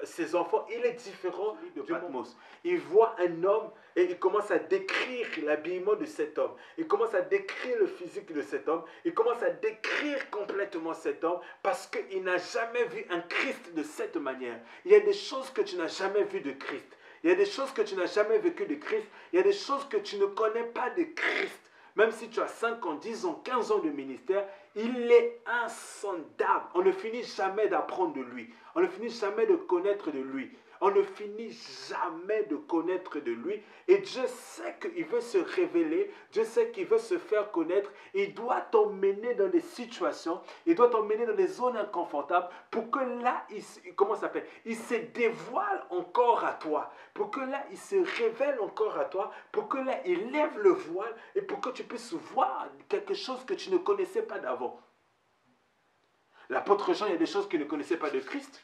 Speaker 1: ses enfants, il est différent de Patmos. Il voit un homme et il commence à décrire l'habillement de cet homme. Il commence à décrire le physique de cet homme. Il commence à décrire complètement cet homme parce qu'il n'a jamais vu un Christ de cette manière. Il y a des choses que tu n'as jamais vues de Christ. Il y a des choses que tu n'as jamais vécues de Christ. Il y a des choses que tu ne connais pas de Christ. Même si tu as 5 ans, 10 ans, 15 ans de ministère, il est insondable. On ne finit jamais d'apprendre de lui. On ne finit jamais de connaître de lui. On ne finit jamais de connaître de lui. Et Dieu sait qu'il veut se révéler. Dieu sait qu'il veut se faire connaître. Il doit t'emmener dans des situations. Il doit t'emmener dans des zones inconfortables pour que là, il se dévoile encore à toi. Pour que là, il se révèle encore à toi. Pour que là, il lève le voile et pour que tu puisses voir quelque chose que tu ne connaissais pas d'avant. L'apôtre Jean, il y a des choses qu'il ne connaissait pas de Christ.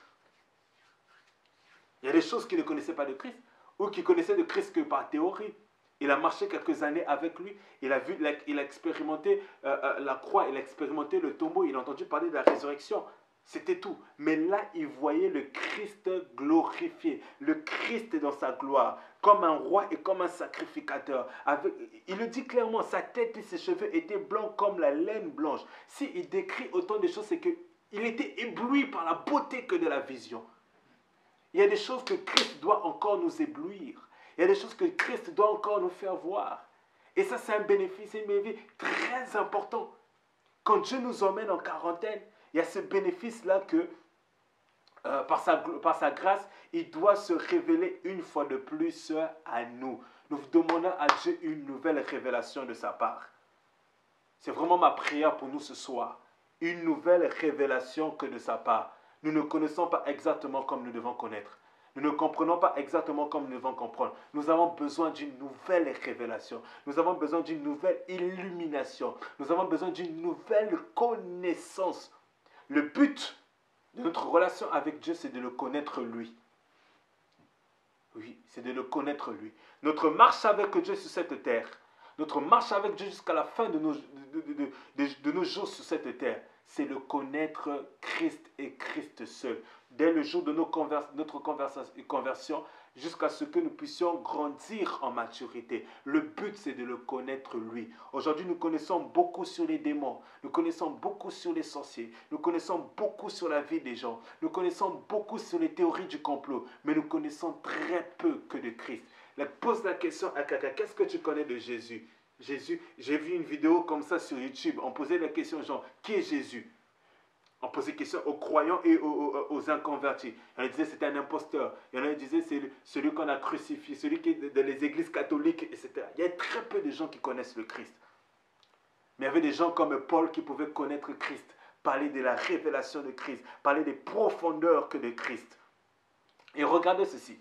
Speaker 1: Il y a des choses qu'il ne connaissait pas de Christ, ou qu'il connaissait de Christ que par théorie. Il a marché quelques années avec lui, il a expérimenté la croix, il a expérimenté le tombeau, il a entendu parler de la résurrection. C'était tout. Mais là, il voyait le Christ glorifié, le Christ dans sa gloire, comme un roi et comme un sacrificateur. Il le dit clairement, sa tête et ses cheveux étaient blancs comme la laine blanche. S'il décrit autant de choses, c'est qu'il était ébloui par la beauté que de la vision. Il y a des choses que Christ doit encore nous éblouir. Il y a des choses que Christ doit encore nous faire voir. Et ça, c'est un bénéfice, c'est un bénéfice très important. Quand Dieu nous emmène en quarantaine, il y a ce bénéfice-là que, par sa grâce, il doit se révéler une fois de plus à nous. Nous demandons à Dieu une nouvelle révélation de sa part. C'est vraiment ma prière pour nous ce soir. Une nouvelle révélation que de sa part. Nous ne connaissons pas exactement comme nous devons connaître. Nous ne comprenons pas exactement comme nous devons comprendre. Nous avons besoin d'une nouvelle révélation. Nous avons besoin d'une nouvelle illumination. Nous avons besoin d'une nouvelle connaissance. Le but de notre relation avec Dieu, c'est de le connaître lui. Oui, c'est de le connaître lui. Notre marche avec Dieu sur cette terre, notre marche avec Dieu jusqu'à la fin de nos jours sur cette terre, c'est le connaître Christ et Christ seul. Dès le jour de notre conversion, jusqu'à ce que nous puissions grandir en maturité. Le but, c'est de le connaître lui. Aujourd'hui, nous connaissons beaucoup sur les démons. Nous connaissons beaucoup sur les sorciers. Nous connaissons beaucoup sur la vie des gens. Nous connaissons beaucoup sur les théories du complot. Mais nous connaissons très peu que de Christ. Pose la question à quelqu'un, qu'est-ce que tu connais de Jésus? Jésus, j'ai vu une vidéo comme ça sur YouTube. On posait la question genre, qui est Jésus? On posait la question aux croyants et aux inconvertis. Il y en a qui disaient c'était un imposteur. Il y en a qui disaient c'est celui qu'on a crucifié, celui qui est dans les églises catholiques, etc. Il y a très peu de gens qui connaissent le Christ. Mais il y avait des gens comme Paul qui pouvaient connaître Christ, parler de la révélation de Christ, parler des profondeurs que de Christ. Et regardez ceci.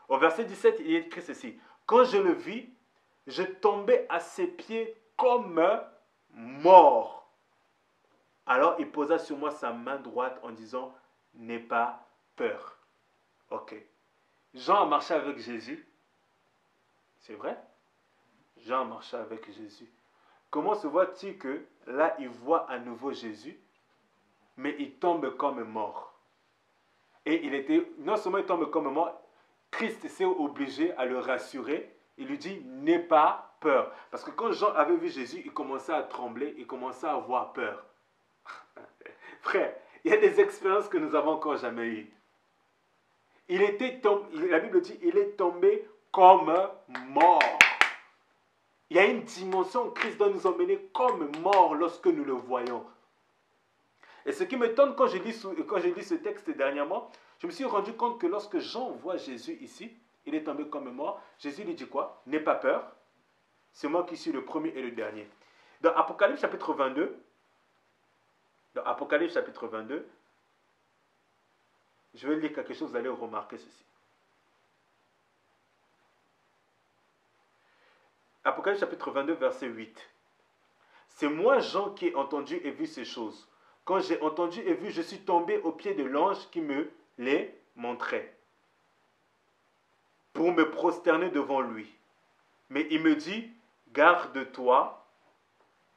Speaker 1: Au verset 17, il est écrit ceci. Quand je le vis, je tombais à ses pieds comme mort. Alors il posa sur moi sa main droite en disant, n'aie pas peur. Ok. Jean a marché avec Jésus. C'est vrai? Jean a marché avec Jésus. Comment se voit-il que là il voit à nouveau Jésus, mais il tombe comme mort? Et non seulement il tombe comme mort, Christ s'est obligé à le rassurer. Il lui dit, n'aie pas peur. Parce que quand Jean avait vu Jésus, il commençait à trembler, il commençait à avoir peur. Frère, il y a des expériences que nous n'avons encore jamais eues. La Bible dit, il est tombé comme mort. Il y a une dimension où Christ doit nous emmener comme mort lorsque nous le voyons. Et ce qui m'étonne quand je lis ce texte dernièrement, je me suis rendu compte que lorsque Jean voit Jésus ici, il est tombé comme mort, Jésus lui dit quoi? N'aie pas peur, c'est moi qui suis le premier et le dernier. Dans Apocalypse chapitre 22, je vais lire quelque chose, vous allez remarquer ceci. Apocalypse chapitre 22, verset 8. C'est moi, Jean, qui ai entendu et vu ces choses. Quand j'ai entendu et vu, je suis tombé aux pieds de l'ange qui me les montrait, pour me prosterner devant lui. Mais il me dit, garde-toi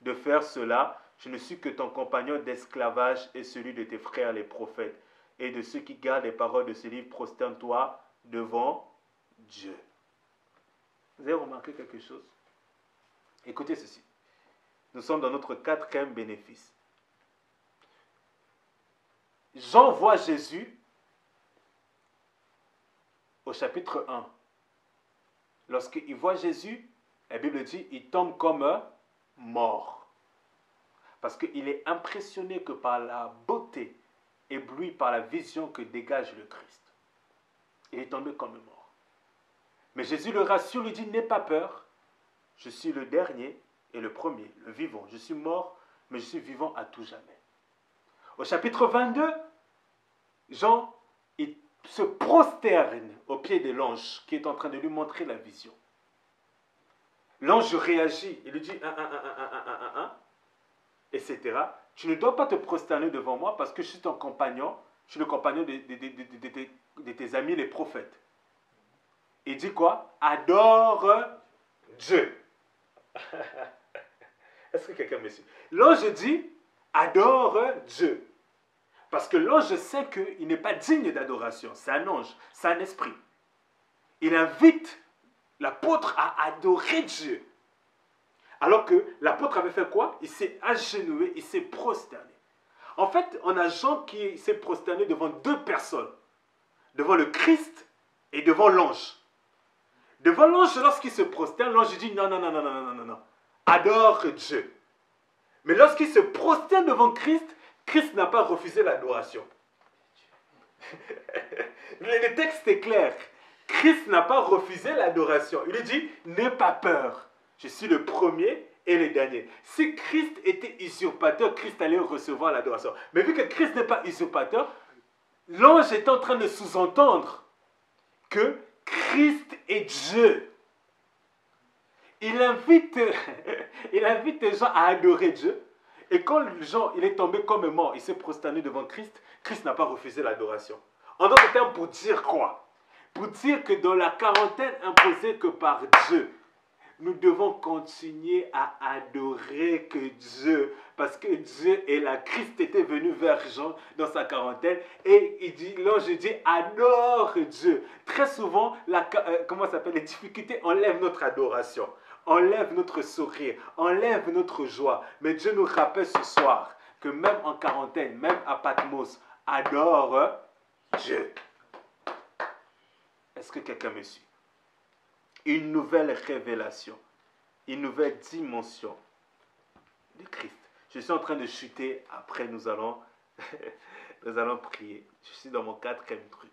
Speaker 1: de faire cela, je ne suis que ton compagnon d'esclavage et celui de tes frères les prophètes. Et de ceux qui gardent les paroles de ce livre, prosterne-toi devant Dieu. Vous avez remarqué quelque chose? Écoutez ceci. Nous sommes dans notre quatrième bénéfice. Jean voit Jésus au chapitre 1. Lorsqu'il voit Jésus, la Bible dit, il tombe comme mort. Parce qu'il est impressionné que par la beauté, ébloui par la vision que dégage le Christ. Il est tombé comme mort. Mais Jésus le rassure, lui dit, n'aie pas peur, je suis le dernier et le premier, le vivant. Je suis mort, mais je suis vivant à tout jamais. Au chapitre 22, Jean il se prosterne aux pieds de l'ange qui est en train de lui montrer la vision. L'ange réagit, il lui dit, etc. Tu ne dois pas te prosterner devant moi parce que je suis ton compagnon, je suis le compagnon de tes amis les prophètes. Il dit quoi? Adore Dieu. Est-ce que quelqu'un me suit? L'ange dit, adore Dieu. Parce que l'ange sait qu'il n'est pas digne d'adoration. C'est un ange, c'est un esprit. Il invite l'apôtre à adorer Dieu. Alors que l'apôtre avait fait quoi? Il s'est agenouillé, il s'est prosterné. En fait, on a Jean qui s'est prosterné devant deux personnes. Devant le Christ et devant l'ange. Devant l'ange, lorsqu'il se prosterne, l'ange dit non, non, non, non, non, non, non, non. Adore Dieu. Mais lorsqu'il se prosterne devant Christ, Christ n'a pas refusé l'adoration. Le texte est clair. Christ n'a pas refusé l'adoration. Il lui dit, n'aie pas peur. Je suis le premier et le dernier. Si Christ était usurpateur, Christ allait recevoir l'adoration. Mais vu que Christ n'est pas usurpateur, l'ange est en train de sous-entendre que Christ est Dieu. Il invite Jean à adorer Dieu. Et quand Jean il est tombé comme mort, il s'est prosterné devant Christ, Christ n'a pas refusé l'adoration. En d'autres termes, pour dire quoi? Pour dire que dans la quarantaine imposée que par Dieu, nous devons continuer à adorer que Dieu, parce que Dieu est là. Christ était venu vers Jean dans sa quarantaine et l'ange dit adore Dieu. Très souvent, les difficultés enlèvent notre adoration, enlèvent notre sourire, enlèvent notre joie. Mais Dieu nous rappelle ce soir que même en quarantaine, même à Patmos, adore Dieu. Est-ce que quelqu'un me suit? Une nouvelle révélation, une nouvelle dimension de Christ. Je suis en train de chuter, après nous allons prier. Je suis dans mon quatrième truc.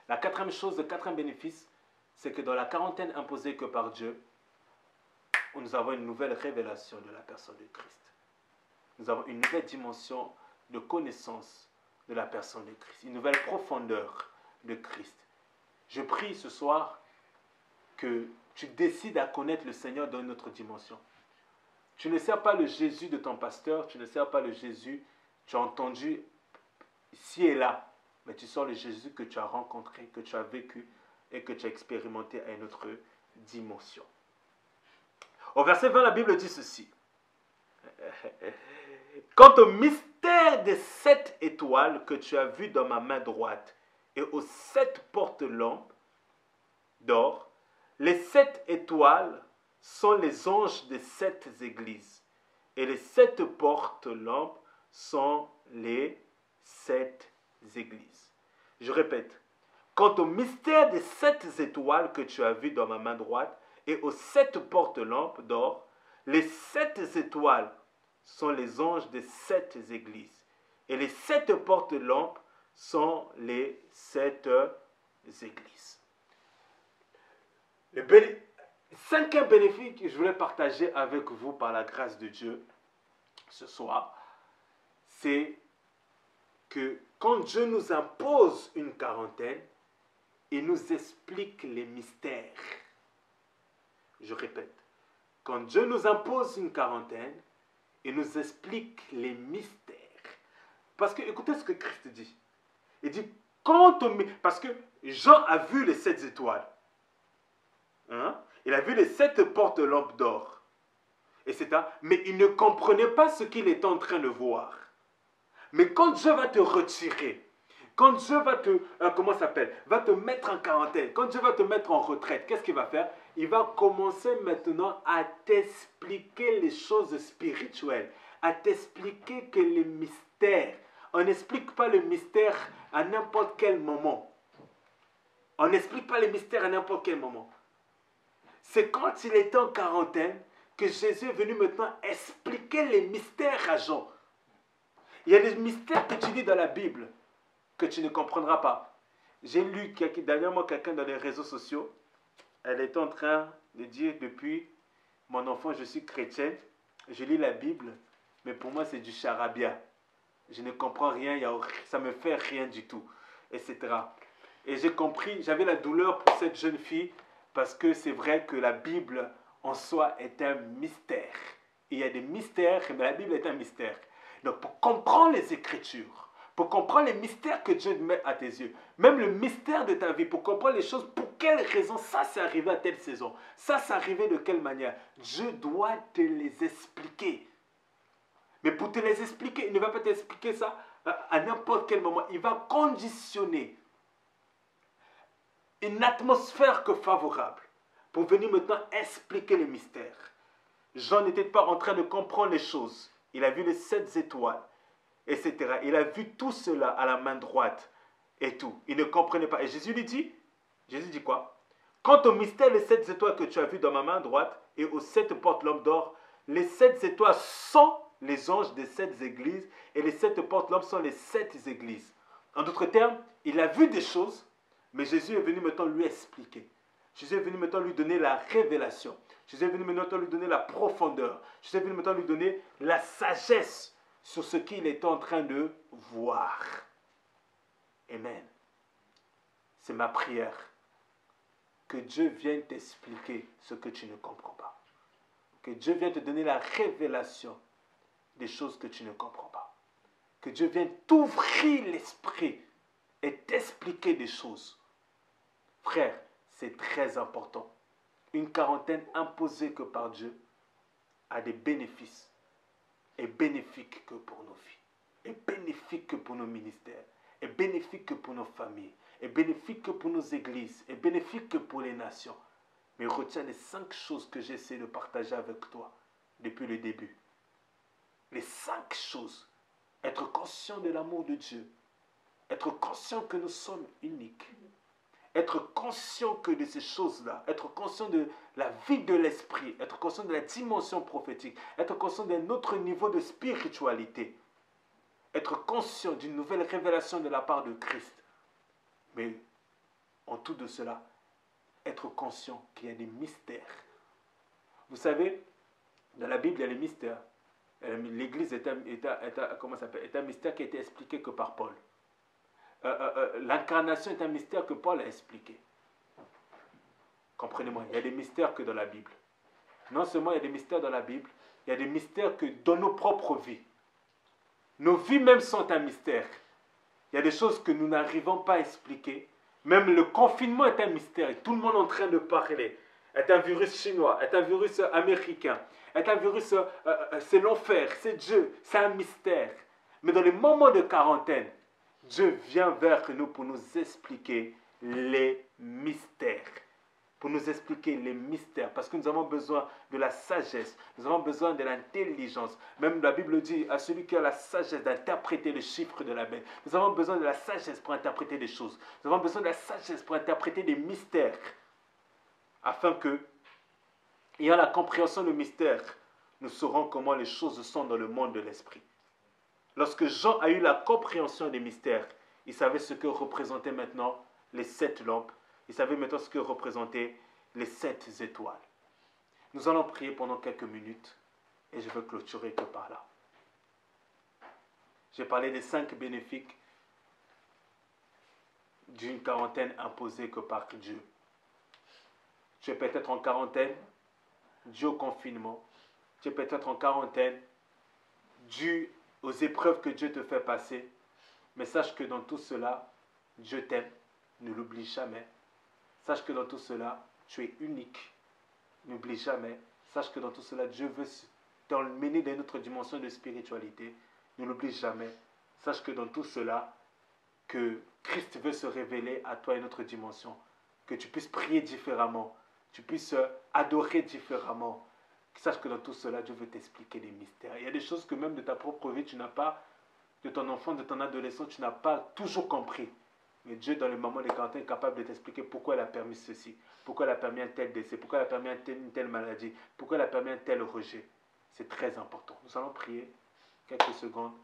Speaker 1: La quatrième chose, le quatrième bénéfice, c'est que dans la quarantaine imposée que par Dieu, nous avons une nouvelle révélation de la personne de Christ. Nous avons une nouvelle dimension de connaissance de la personne de Christ, une nouvelle profondeur de Christ. Je prie ce soir que tu décides à connaître le Seigneur dans une autre dimension. Tu ne sers pas le Jésus de ton pasteur, tu ne sers pas le Jésus que tu as entendu ici et là, mais tu sors le Jésus que tu as rencontré, que tu as vécu et que tu as expérimenté à une autre dimension. Au verset 20, la Bible dit ceci. Quant au mystère des 7 étoiles que tu as vues dans ma main droite et aux 7 porte-lampes d'or, les 7 étoiles sont les anges des 7 églises et les 7 porte-lampes sont les 7 églises. Je répète, quant au mystère des 7 étoiles que tu as vues dans ma main droite et aux 7 porte-lampes d'or, les 7 étoiles sont les anges des 7 églises. Et les 7 porte-lampes sont les 7 églises. Le cinquième bénéfice que je voulais partager avec vous par la grâce de Dieu ce soir, c'est que quand Dieu nous impose une quarantaine, il nous explique les mystères. Je répète, quand Dieu nous impose une quarantaine, il nous explique les mystères. Parce que écoutez ce que Christ dit. Il dit, parce que Jean a vu les 7 étoiles. Hein? Il a vu les 7 portes de lampe d'or. Etc. Mais il ne comprenait pas ce qu'il était en train de voir. Mais quand Dieu va te retirer, quand Dieu va te, comment ça s'appelle, va te mettre en quarantaine, quand Dieu va te mettre en retraite, qu'est-ce qu'il va faire? Il va commencer maintenant à t'expliquer les choses spirituelles, à t'expliquer que les mystères, on n'explique pas le mystère à n'importe quel moment. On n'explique pas les mystères à n'importe quel moment. C'est quand il était en quarantaine que Jésus est venu maintenant expliquer les mystères à Jean. Il y a des mystères que tu lis dans la Bible que tu ne comprendras pas. J'ai lu dernièrement quelqu'un dans les réseaux sociaux. Elle était en train de dire depuis mon enfant je suis chrétienne, je lis la Bible, mais pour moi c'est du charabia. Je ne comprends rien, ça ne me fait rien du tout, etc. Et j'ai compris, j'avais la douleur pour cette jeune fille parce que c'est vrai que la Bible en soi est un mystère. Il y a des mystères, mais la Bible est un mystère. Donc pour comprendre les Écritures, pour comprendre les mystères que Dieu met à tes yeux, même le mystère de ta vie, pour comprendre les choses, pour quelle raison ça s'est arrivé à telle saison, ça s'est arrivé de quelle manière, Dieu doit te les expliquer. Mais pour te les expliquer, il ne va pas t'expliquer ça à n'importe quel moment. Il va conditionner une atmosphère que favorable pour venir maintenant expliquer les mystères. Jean n'était pas en train de comprendre les choses. Il a vu les 7 étoiles, etc. Il a vu tout cela à la main droite et tout. Il ne comprenait pas. Et Jésus dit quoi? Quant au mystère des 7 étoiles que tu as vu dans ma main droite et aux 7 portes lampe d'or, les 7 étoiles sont les anges des 7 églises et les 7 portes lampe sont les 7 églises. En d'autres termes, il a vu des choses, mais Jésus est venu maintenant lui expliquer. Jésus est venu maintenant lui donner la révélation. Jésus est venu maintenant lui donner la profondeur. Jésus est venu maintenant lui donner la sagesse sur ce qu'il est en train de voir. Amen. C'est ma prière. Que Dieu vienne t'expliquer ce que tu ne comprends pas. Que Dieu vienne te donner la révélation des choses que tu ne comprends pas. Que Dieu vienne t'ouvrir l'esprit et t'expliquer des choses. Frère, c'est très important. Une quarantaine imposée que par Dieu a des bénéfices. Est bénéfique que pour nos vies. Est bénéfique que pour nos ministères. Est bénéfique que pour nos familles. Est bénéfique que pour nos églises. Est bénéfique que pour les nations. Mais retiens les 5 choses que j'essaie de partager avec toi depuis le début. Les 5 choses. Être conscient de l'amour de Dieu. Être conscient que nous sommes uniques. Être conscient que de ces choses-là, être conscient de la vie de l'esprit, être conscient de la dimension prophétique, être conscient d'un autre niveau de spiritualité, être conscient d'une nouvelle révélation de la part de Christ. Mais en tout de cela, être conscient qu'il y a des mystères. Vous savez, dans la Bible, il y a les mystères. L'Église est un mystère qui a été expliqué que par Paul. L'incarnation est un mystère que Paul a expliqué. Comprenez-moi, il y a des mystères que dans la Bible. Non seulement il y a des mystères dans la Bible, il y a des mystères que dans nos propres vies. Nos vies même sont un mystère. Il y a des choses que nous n'arrivons pas à expliquer. Même le confinement est un mystère. Et tout le monde est en train de parler. Est un virus chinois, est un virus américain, est un virus, c'est l'enfer, c'est Dieu, c'est un mystère. Mais dans les moments de quarantaine, Dieu vient vers nous pour nous expliquer les mystères. Pour nous expliquer les mystères. Parce que nous avons besoin de la sagesse. Nous avons besoin de l'intelligence. Même la Bible dit à celui qui a la sagesse d'interpréter le chiffre de la bête. Nous avons besoin de la sagesse pour interpréter des choses. Nous avons besoin de la sagesse pour interpréter des mystères. Afin que, ayant la compréhension du mystère, nous saurons comment les choses sont dans le monde de l'esprit. Lorsque Jean a eu la compréhension des mystères, il savait ce que représentaient maintenant les 7 lampes. Il savait maintenant ce que représentaient les 7 étoiles. Nous allons prier pendant quelques minutes et je veux clôturer que par là. J'ai parlé des 5 bénéfices d'une quarantaine imposée que par Dieu. Tu es peut-être en quarantaine dû au confinement. Tu es peut-être en quarantaine dû aux épreuves que Dieu te fait passer. Mais sache que dans tout cela, Dieu t'aime. Ne l'oublie jamais. Sache que dans tout cela, tu es unique. n'oublie jamais. Sache que dans tout cela, Dieu veut t'emmener dans une autre dimension de spiritualité. Ne l'oublie jamais. Sache que dans tout cela, que Christ veut se révéler à toi une autre dimension. Que tu puisses prier différemment. Tu puisses adorer différemment. Sache que dans tout cela, Dieu veut t'expliquer des mystères. Il y a des choses que même de ta propre vie, tu n'as pas, de ton enfant, de ton adolescent, tu n'as pas toujours compris. Mais Dieu, dans le moment de quarantaine, est capable de t'expliquer pourquoi il a permis ceci, pourquoi il a permis un tel décès, pourquoi il a permis une telle maladie, pourquoi il a permis un tel rejet. C'est très important. Nous allons prier quelques secondes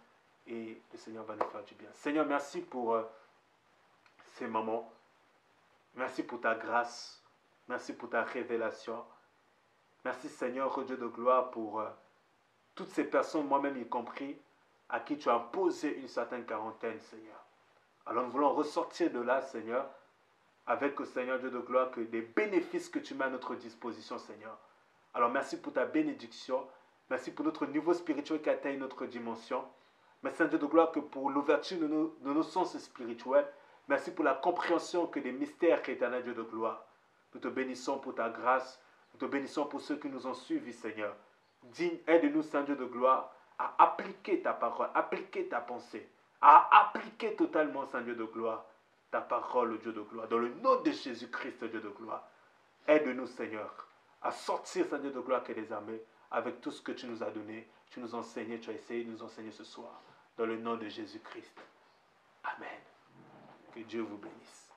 Speaker 1: et le Seigneur va nous faire du bien. Seigneur, merci pour ces moments. Merci pour ta grâce. Merci pour ta révélation. Merci Seigneur, oh Dieu de gloire, pour toutes ces personnes, moi-même y compris, à qui tu as imposé une certaine quarantaine, Seigneur. Alors nous voulons ressortir de là, Seigneur, avec, Seigneur Dieu de gloire, que des bénéfices que tu mets à notre disposition, Seigneur. Alors merci pour ta bénédiction. Merci pour notre niveau spirituel qui atteint une autre dimension. Merci, Seigneur Dieu de gloire, que pour l'ouverture de nos sens spirituels. Merci pour la compréhension que des mystères éternels, Dieu de gloire. Nous te bénissons pour ta grâce. Nous te bénissons pour ceux qui nous ont suivis, Seigneur. Aide-nous, Seigneur Dieu de gloire, à appliquer ta parole, appliquer ta pensée, à appliquer totalement, Seigneur Dieu de gloire, ta parole, Dieu de gloire. Dans le nom de Jésus-Christ, Dieu de gloire. Aide-nous, Seigneur, à sortir, Seigneur de gloire, que les armées, avec tout ce que tu nous as donné, tu nous as enseigné, tu as essayé de nous enseigner ce soir. Dans le nom de Jésus-Christ. Amen. Que Dieu vous bénisse.